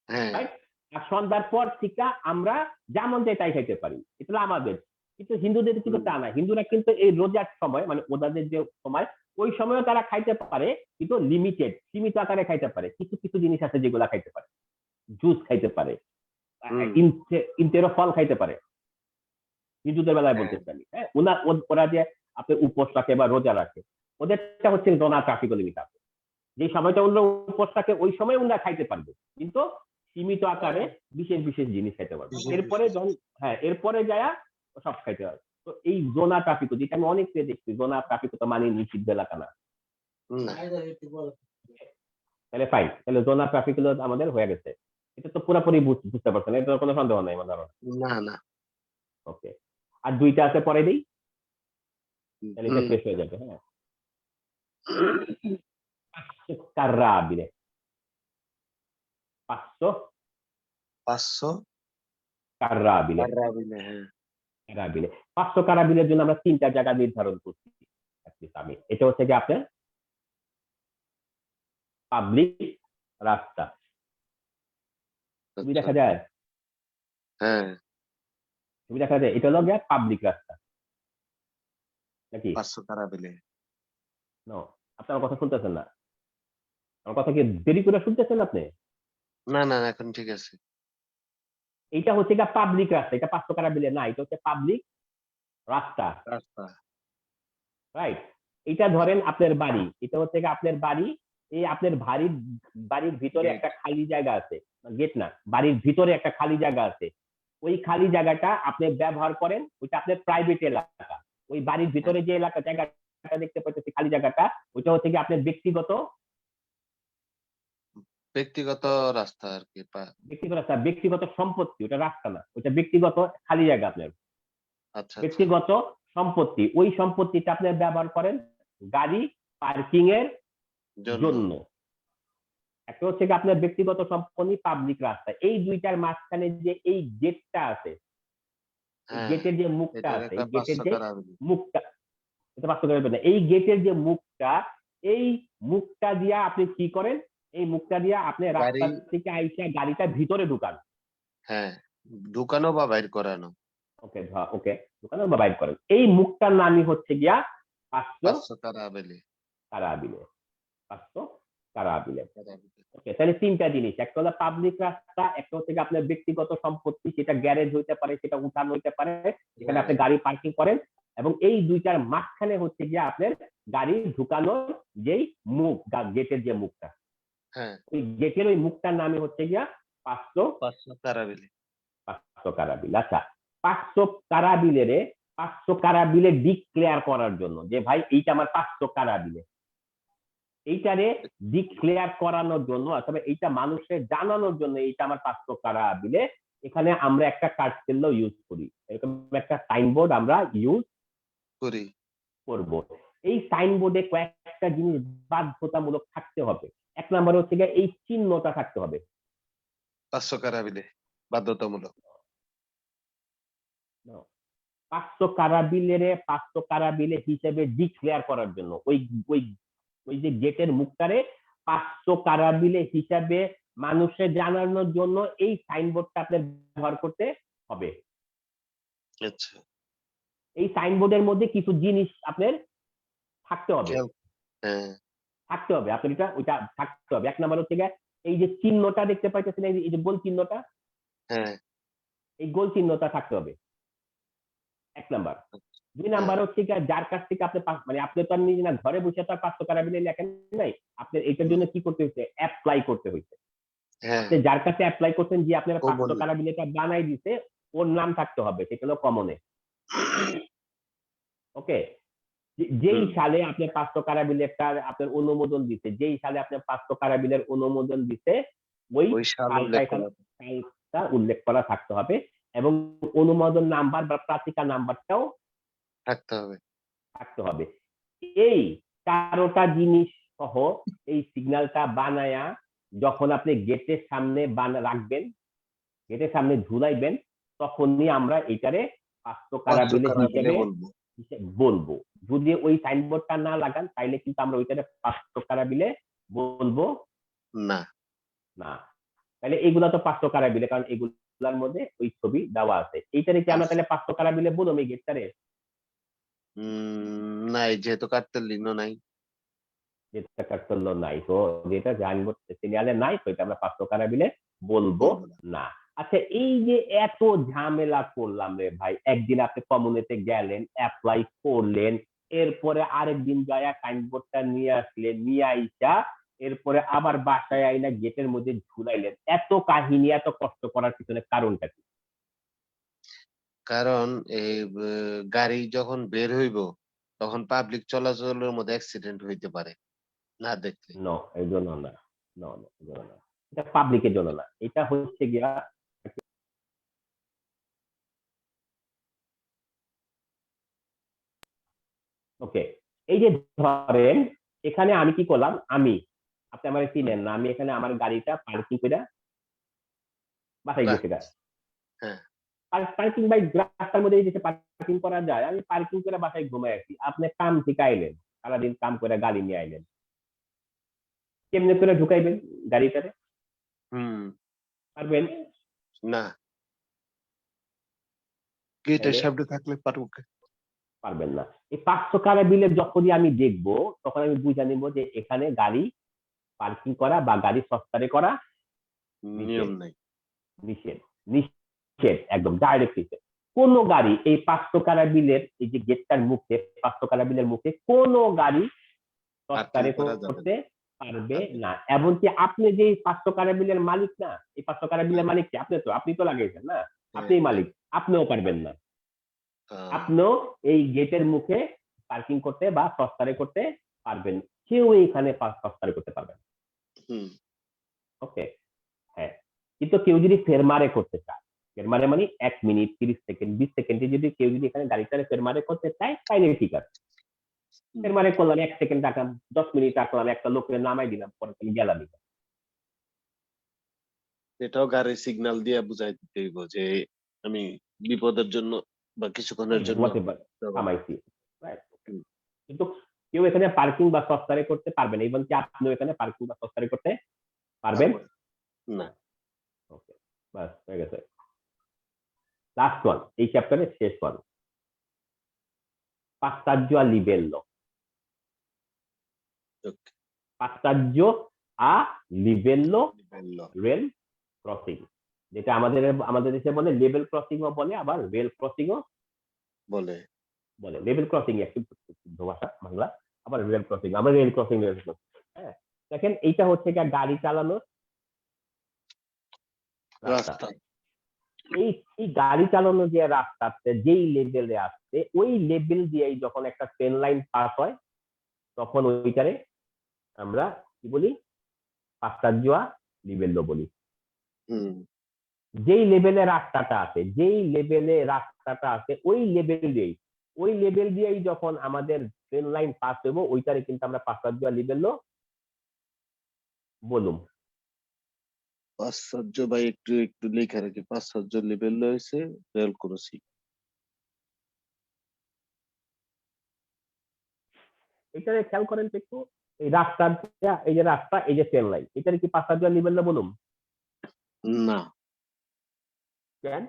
হ্যাঁ, রাইট? আর সন্ধ্যার পর থেকে আমরা যেমন চাই তাই খাইতে পারি, এটা হলো আমাদের। কিন্তু হিন্দুদের কিন্তু হুম, তা না। হিন্দুরা কিন্তু এই রোজার সময়, মানে ওদের যে সময়, ওই সময়ও তারা খাইতে পারে, কিন্তু লিমিটেড, সীমিত আকারে খাইতে পারে। কিছু কিছু জিনিস আছে যেগুলা খাইতে পারে, জুস খাইতে পারে, হুম, ইনতেরো ফল খাইতে পারে। হিন্দুদের বেলায় হ্যাঁ, বলতেছি আমি, হ্যাঁ। ওরা যে আপনার উপোস রাখে বা রোজা রাখে, ওদেরটা হচ্ছে ডোনা ট্রাফিক লিমিট আছে। যে সময়টা অন্য উপোস রাখে ওই সময় ওরা খাইতে পারবে, কিন্তু সীমিত আকারে বিশেষ বিশেষ জিনিস খাইতে পারবে। বিশেষ এরপরে বিশেষ। যখন, হ্যাঁ, এরপরে যায় সব খাইতে পারবে। তো এই জোনা ট্রাফিক, যেটা আমি অনেক দেখছি, জোনা ট্রাফিক তো মানে নিষিদ্ধ এলাকা না। না, তাহলে ফাইন, তাহলে জোনা ট্রাফিক আমাদের হয়ে গেছে। এটা তো পুরোপুরি বুঝতে পারছেন, এটা কোনো সন্দেহ নাই আমার ধারণা। না, না। ওকে, আর দুইটা আছে পরে দিই, তাহলে এটা হুম, শেষ হয়ে যাবে। হ্যাঁ, carrabile, passo 500 carrabile, আরাবিনে। হ্যাঁ, carrabile, পাঁচশো কারাবিলের জন্য আমরা তিনটা জায়গা নির্ধারণ করছি। আমি এটা হচ্ছে কি আপনার পাবলিক রাস্তা, ছবি আচ্ছা। দেখা যায়, হ্যাঁ, ছবি দেখা যায়, এটা হলো গিয়া পাবলিক রাস্তা নাকি? 500 আরাবিনে। নো, আপনি আমার কথা শুনতেছেন না। আমার কথা কি দেরি করে শুনতেছেন আপনি? না, না, না, এখন ঠিক আছে। এইটা হচ্ছে গা পাবলিক রাস্তা, এটা 500 কারা বিলে না, এটা হচ্ছে পাবলিক রাস্তা, রাস্তা। রাইট। এটা ধরেন আপনার বাড়ি, এটা হচ্ছে গা আপনার বাড়ি, এই আপনার বাড়ির ভিতরে Gate. একটা খালি জায়গা আছে, গেট না, বাড়ির ভিতরে একটা খালি জায়গা আছে, ওই খালি জায়গাটা আপনি ব্যবহার করেন, ওইটা আপনার প্রাইভেট এলাকা। ওই বাড়ির ভিতরে যে জায়গাটা দেখতে পাচ্ছেন খালি জায়গাটা, ওইটা হচ্ছে কি আপনার ব্যক্তিগত ব্যক্তিগত রাস্তা আর কি। ব্যক্তিগত সম্পত্তি, ওটা রাস্তা না, ওটা ব্যক্তিগত খালি জায়গা আপনার, আচ্ছা আচ্ছা। ব্যক্তিগত সম্পত্তি। ওই সম্পত্তিটা আপনি ব্যবহার করেন গাড়ি পার্কিং এর জন্য। জন্য। একটা হচ্ছে কি আপনার ব্যক্তিগত সম্পত্তি, পাবলিক রাস্তা, এই দুইটার মাঝখানে যে এই গেটটা আছে, হ্যাঁ, গেটের যে মুখটা এটার আছে, একটা এই গেটের 500 যে টাকা হবে। মুখটা, এটা বাস্তব করবেন না, এই গেটের যে মুখটা, এই মুখটা দিয়া আপনি কি করেন, এই মুখটা দিয়া আপনি গাড়ি, রাস্তা থেকে আইসা গাড়িটা ভিতরে ঢুকান। হ্যাঁ, ঢুকানো বা বাইর করানো। ওকে, ওকে, ঢুকানো বা বাইর করেন। এই মুখটার নামই হচ্ছে গিয়া 500 500 টাকা বেলে। কারা বিলে, 500 কারা বিলে। ওকে, তাহলে তিনটা জিনিস, একটা হলো পাবলিক রাস্তা, একটা হচ্ছে গিয়ে আপনার ব্যক্তিগত সম্পত্তি, সেটা গ্যারেজ হইতে পারে, সেটা উঠান হইতে পারে, যেখানে আপনি গাড়ি পার্কিং করেন, এবং এই দুইটার মাঝখানে হচ্ছে গিয়ে আপনার গাড়ি ঢুকানোর যেই মুখ, গেটের যে মুখটা, হ্যাঁ, ওই গেটের ওই মুখটার নামই হচ্ছে গিয়া 500 500 টাকা বেলে। 500 কারা বিল। আচ্ছা, 500 কারা বিলের 500 কারা বিলে ডিক্লেয়ার করার জন্য, যে ভাই এইটা আমার 500 কারা বিলে, এইটারে ডিক্লেয়ার করানোর জন্য অথবা এইটা মানুষের জানানোর জন্য এইটা আমার 500 কারা বিলে, এখানে আমরা একটা কার্ড সেল ইউজ করি, এরকম একটা সাইনবোর্ড আমরা ইউজ করি। করব। এই সাইনবোর্ডে কয়েকটা জিনিস বাধ্যতামূলক থাকতে হবে। এক নম্বর হচ্ছে গিয়ে এই চিহ্নটা থাকতে হবে। 500 টাকা বেলে বাধ্যতামূলক। 500 কারা বিলের 500 কারা বিলে হিসেবে ডিক্লেয়ার করার জন্য ওই ওই ওই যে গেটের মুখটারে 500 কারা বিলে হিসাবে মানুষের জানানোর জন্য এই সাইনবোর্ডটা আপনার ব্যবহার করতে হবে। আচ্ছা। এই সাইনবোর্ডের মধ্যে কিছু জিনিস আপনার থাকতে হবে, হ্যাঁ, থাকতে হবে, আপনার এটা ওইটা থাকতে হবে। এক নাম্বার হচ্ছে গিয়ে এই যে চিহ্নটা দেখতে পাইতেছেন, এই যে গোল চিহ্নটা, হ্যাঁ, এই গোল চিহ্নটা থাকতে হবে, এক নাম্বার। দুই নাম্বার হ্যাঁ, হচ্ছে গিয়ে যার কাছ থেকে আপনি মানে আপনি তো আর নিজে না ঘরে বসে তো আর 500 কারা বিলে লেখেন নাই, আপনার এটার জন্য কি করতে হয়েছে, অ্যাপ্লাই করতে হয়েছে। হ্যাঁ, আপনি যার কাছে অ্যাপ্লাই করছেন, যে আপনার ও 500 বলবে। কারা বিলেটা বানাই দিছে, ওর নাম থাকতে হবে, সেটা হলো কমনে। ওকে, যেই সালে আপনি 500 কারা বিলেটার আপনার অনুমোদন দিতে, যেই সালে আপনি 500 কারা বিলের অনুমোদন দিতে, ওই ওই সাল সালটা উল্লেখ এখানে করা সালটা উল্লেখ করা থাকতে হবে, এবং অনুমোদন নাম্বার বা প্রাতিকা নাম্বারটাও থাকতে হবে। থাকতে হবে। এই 4টা জিনিস সহ এই সিগন্যালটা বানায়া যখন আপনি গেটের সামনে রাখবেন, গেটের সামনে ঝুলাইবেন, তখনই আমরা এটারে 500 কারা 500 বিলে টাকা বেলে বলবো। বলবো। যদি ওই সাইনবোর্ডটা না লাগান, তাইলে কিন্তু আমরা ওইটারে 500 কারা বিলে বলবো না। না। তাহলে এগুলা তো 500 কারা বিলে, কারণ এগুলার মধ্যে ওই ছবি দেওয়া আছে। এইটারে কি আমরা তাহলে 500 কারা বিলে বলবো এই গেটটারে? নাই, যেহেতু কার্তের লিঙ্গ নাই। যেটা কার্তল্য নাই, তো যেটা সাইনবোর্ড সিরিয়ালে নাই, তো এটা আমরা 500 কারা বিলে বলবো বলবো না। না। আচ্ছা, এই যে এত ঝামেলা করলাম রে ভাই, একদিন আপনি কমিউনিটিতে গেলেন, অ্যাপ্লাই করলেন, এরপরে আরেকদিন যায়া সাইনবোর্ডটা নিয়ে আসলেন, নিয়ে আইসা এরপরে আবার বাসায় আইনা গেটের মধ্যে ঝুলাইলেন, এত কাহিনী, এত কষ্ট করার পিছনে কারণটা কি? কারণ এই গাড়ি যখন বের হইব তখন পাবলিক চলাচলের মধ্যে অ্যাক্সিডেন্ট হইতে পারে না দেখলে। নো, এই জন্য না, নো নো, এই জন্য না, এটা পাবলিকের জন্য না, এটা হচ্ছে গিয়া ওকে। এই যে ধরেন এখানে আমি কি করলাম, আপনি আমার চিনেন না, আমি এখানে আমার গাড়িটা পার্কিং করে বাসায় গেছি গা, হ্যাঁ, পার্কিং বাই রাস্তার মধ্যে এই যে পার্কিং করা যায়, আমি পার্কিং করে বাসায় ঘুমাই আছি, আপনি কাম থেকে আইলেন, সারাদিন কাম করে গাড়ি নিয়ে আইলেন, কেমনে করে ঢুকাইবেন গাড়িটারে? হুম, পারবেন? না, গেটের তাইলে সামনে থাকলে পারবো। পারবেন না। এই 500 কারা বিলে যখনই আমি দেখবো, তখন আমি বুঝে নিব যে এখানে গাড়ি পার্কিং করা বা গাড়ি সস্তারে করা নিয়ম নিষেধ, নাই। নিষেধ, নিষেধ। নিষেধ, একদম ডাইরেক্ট নিষেধ। কোন গাড়ি এই 500 টাকা বিলের এই যে গেটটার মুখে 500 টাকা বিলের মুখে কোন গাড়ি পার্কিং তস্কারি করা যাবে করতে পারবে পারবে না। এমনকি আপনি যে 500 টাকা বিলের মালিক না, এই 500 টাকা বিলের মালিক কি? আপনি তো লাগাইছেন না, আপনি মালিক, আপনিও পারবেন না। আপনিও এই গেটের মুখে পার্কিং করতে বা তস্কারি করতে পারবেন, কেউ এইখানে তস্কারি করতে পারবেন। ওকে, হ্যাঁ। কিন্তু কেউ যদি ফেরমারে করতে চায়, ফেরমারে মানে 1 মিনিট 30 সেকেন্ড 20 সেকেন্ডে যদি কেউ যদি এখানে গাড়িটারে ফেরমারে করতে চায় তাইলে ঠিক আছে। ফেরমারে করলাম 1 সেকেন্ড রাখলাম, 10 মিনিট রাখলাম, একটা লোকের নামাই দিলাম, পরে তুমি জ্বালাবি। এটাও গাড়ির সিগন্যাল দিয়ে বুঝাই দিতে হইব যে আমি বিপদের জন্য বা কিছুক্ষণের জন্য কামাইছি, কিন্তু কেউ এখানে পার্কিং বা তস্কারি করতে পারবে না। এবং কি আপনিও এখানে পার্কিং বা তস্কারি করতে পারবেন না। ওকে, বাস হয়ে গেছে। লাস্ট ওয়ান, এই চ্যাপ্টারের শেষ one, passaggio a livello। passaggio a livello rail crossing, যেটা আমাদের দেশে বলে লেভেল ক্রসিং ও বলে, আবার রেল ক্রসিং ও বলে। লেভেল ক্রসিং একটু শুদ্ধ ভাষা বাংলা, আবার রেল ক্রসিং, আবার রেল ক্রসিং। হ্যাঁ, দেখেন এইটা হচ্ছে গাড়ি চালানোর রাস্তা। এই গাড়ি চালানো যে রাস্তাতে যেই লেভেলে আসছে ওই লেভেল দিয়েই যখন একটা ট্রেন লাইন পাস হয় তখন ওইটারে আমরা কি বলি? passaggio a livello বলি। যেই লেভেলে রাস্তাটা আছে, ওই লেভেল দিয়েই যখন আমাদের ট্রেন লাইন পাস হইব ওইটারে কিন্তু আমরা passaggio a livello বলুম। পাশ্চাত্য ভাই একটু একটু লেখা রাখি, পাশ্চাত্য লেভেল হয়েছে রেল ক্রসিং। এটারে খেয়াল করেন তো একটু, এই রাস্তা, এই যে রাস্তা, এই যে ট্রেন লাইন, এটারে কি passaggio a livello বলুম? না, কেন?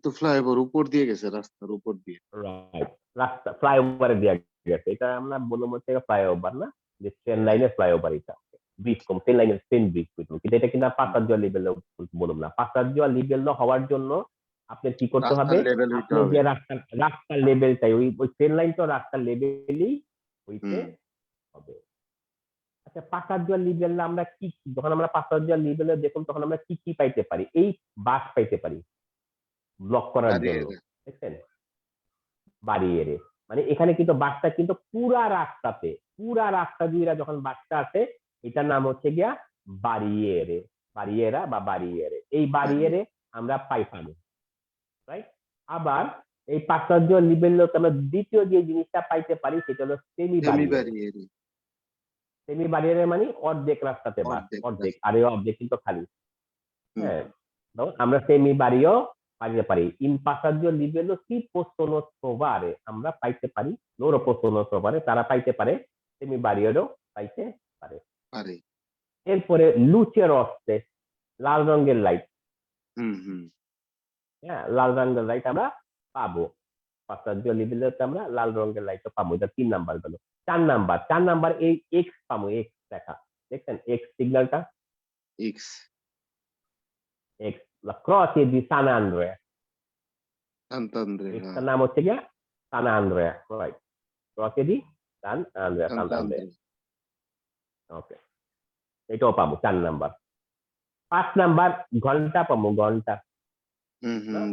তো ফ্লাইওভার উপর দিয়ে গেছে, রাস্তার উপর দিয়ে। রাইট, রাস্তা ফ্লাইওভারে দেওয়া গেছে, এটা আমরা বলবো হচ্ছে ফ্লাইওভার না, যে ট্রেন লাইনের ফ্লাইওভার। এটা ব্রিজ কম, ট্রেন লাইনের ট্রেন ব্রিজ, কিন্তু এটা কিন্তু passaggio a livello বলুন না। passaggio a livello হওয়ার জন্য আপনি কি করতে হবে? আপনি যে রাস্তার লেভেলটাই, ওই ট্রেন লাইন তো রাস্তার লেভেলই হইতে হবে। আচ্ছা, passaggio a livello আমরা কি, যখন আমরা passaggio a livello দেখুন তখন আমরা কি কি পাইতে পারি? এই বাস পাইতে পারি ব্লক করার জন্য, দেখছেন? বাড়িয়ে, মানে এখানে কিন্তু বাসটা কিন্তু পুরা রাস্তা দিয়ে যখন বাসটা আসে এটার নাম হচ্ছে গিয়া বাড়িয়েরে, বা বাড়িয়েরে। এই বাড়িয়েরে আমরা পাইপানি, রাইট? আবার এই passaggio a livello আমরা দ্বিতীয় যে জিনিসটা পাইতে পারি সেটা হলো সেমি বাড়িয়েরে মানে অর্ধেক রাস্তাতে বাস, অর্ধেক, আর এই অর্ধেক কিন্তু খালি। হ্যাঁ, আমরা সেমি বাড়িও পাইতে পারি। In passaggio a livello si possono trovare, আমরা পাইতে পারি, loro possono trovare, তারা পাইতে পারে, সেমি বাড়িও পাইতে পারে। এরপরে লুচে রস্তে, লাল রঙের লাইট। হ্যাঁ, লাল রঙের লাইট আমরা পাবো, passaggio a livello আমরা লাল রঙের লাইট পাবো। এটা 3 নাম্বার গেল। 4 নাম্বার এই এক্স পাবো, এক্স দেখা, দেখছেন এক্স সিগন্যালটা, X la croce di San Andrea, এটার নাম হচ্ছে গিয়া San Andrea, right? croce di San Andrea, okay, এটাও পাবো 4 নাম্বার। 5 নাম্বার ঘন্টা পাবো, ঘন্টা।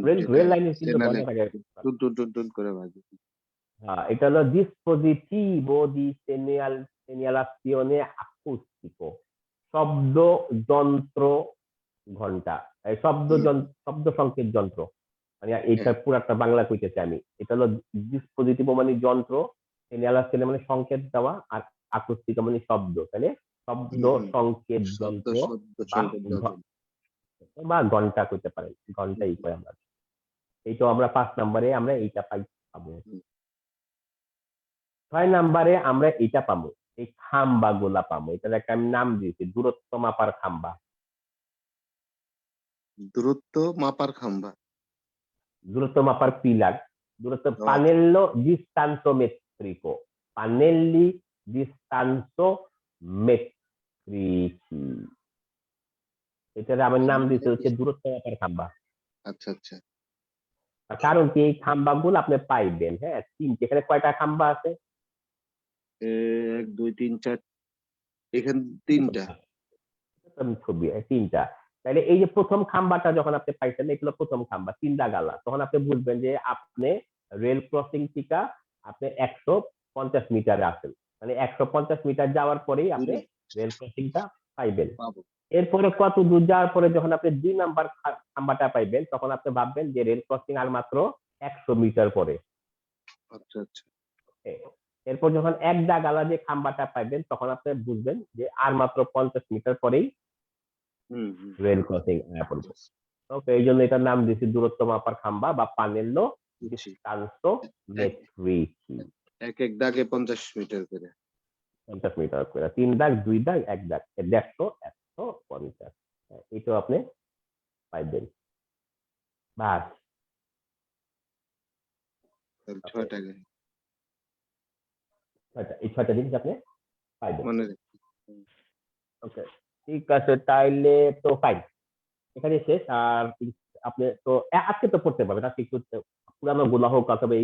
রেল লাইনের কিন্তু ঘন্টা থাকে। এটা হলো dispositivo di segnalazione acustico, শব্দ যন্ত্র ঘন্টা, শব্দ সংকেত যন্ত্র, মানে এইটা পুরাটা বাংলা কইতেছি আমি। এটা হলো ডিসপোজিটিভ মানে যন্ত্র, সেনিয়ালাসিনে মানে সংকেত দেওয়া, আর আকুস্তিক মানে শব্দ, তাহলে শব্দ সংকেত যন্ত্র বা ঘন্টা কইতে পারেন, ঘন্টাই কই আমরা। এইটা আমরা 5 নম্বরে আমরা এইটা পাবো। 6 নম্বরে আমরা এটা পাবো, এই খাম্বা গুলা পাবো। এটার একটা আমি নাম দিয়েছি, দূরত্ব মাপার খাম্বা। দূরত্ব মাপার পিলার, দূরত্ব পানেল্লো ডিস্টান্সোমেট্রিকো, পানেল্লি ডিস্টান্সোমেট্রিকি, এটার আমার নাম দিতে হচ্ছে দূরত্ব মাপার খাম্বা। আচ্ছা আচ্ছা। কারণ কি এই খাম্বাগুলো আপনি পাইবেন, হ্যাঁ, তিনটে। এখানে কয়টা খাম্বা আছে? 1 2 3 4 এখানে 3টা। ছবি তিনটা। তাহলে এই যে প্রথম খাম্বাটা যখন আপনি পাইছেন, এগুলো প্রথম খাম্বা, তিনটা গালা, তখন আপনি বুঝবেন যে আপনি রেল ক্রসিং থেকে আপনি 150 মিটারে আছেন। মানে 150 মিটার যাওয়ার পরেই আপনি দূরে রেল ক্রসিংটা পাইবেন। পাবো। এরপরে কত দূর যাওয়ার পরে যখন আপনি 2 নাম্বার খাম্বাটা পাইবেন, তখন আপনি ভাববেন যে রেল ক্রসিং আর মাত্র 100 মিটার পরে। আচ্ছা আচ্ছা। এরপর যখন এক জাগালা যে খাম্বাটা পাইবেন, তখন আপনি বুঝবেন যে আর মাত্র 50 মিটার পরেই হুম হুম। রেল ক্রসিং পড়বে। ওকে, এই জন্য এটার নাম দিয়েছি দূরত্ব মাপার খাম্বা বা পানেল্লো বুঝছি। এক ডিস্টান্সোমেট্রিকি। এক এক দাগে 50 মিটার করে। 50 মিটার করে, 3 দাগ, 2 দাগ, 1 দাগ, 150, 150। এটাও আপনি পাইবেন। বাস তাহলে আপনি 6টা গাড়ি এই 6টা জিনিস আপনি পাইবেন। মনে রাখি। ওকে, ঠিক আছে, তাইলে তো ফাইন, এখানে শেষ। আর আপনি তো আজকে তো পড়তে পারবেন, আজকে একটু পুরানো গুলা হোক অথবা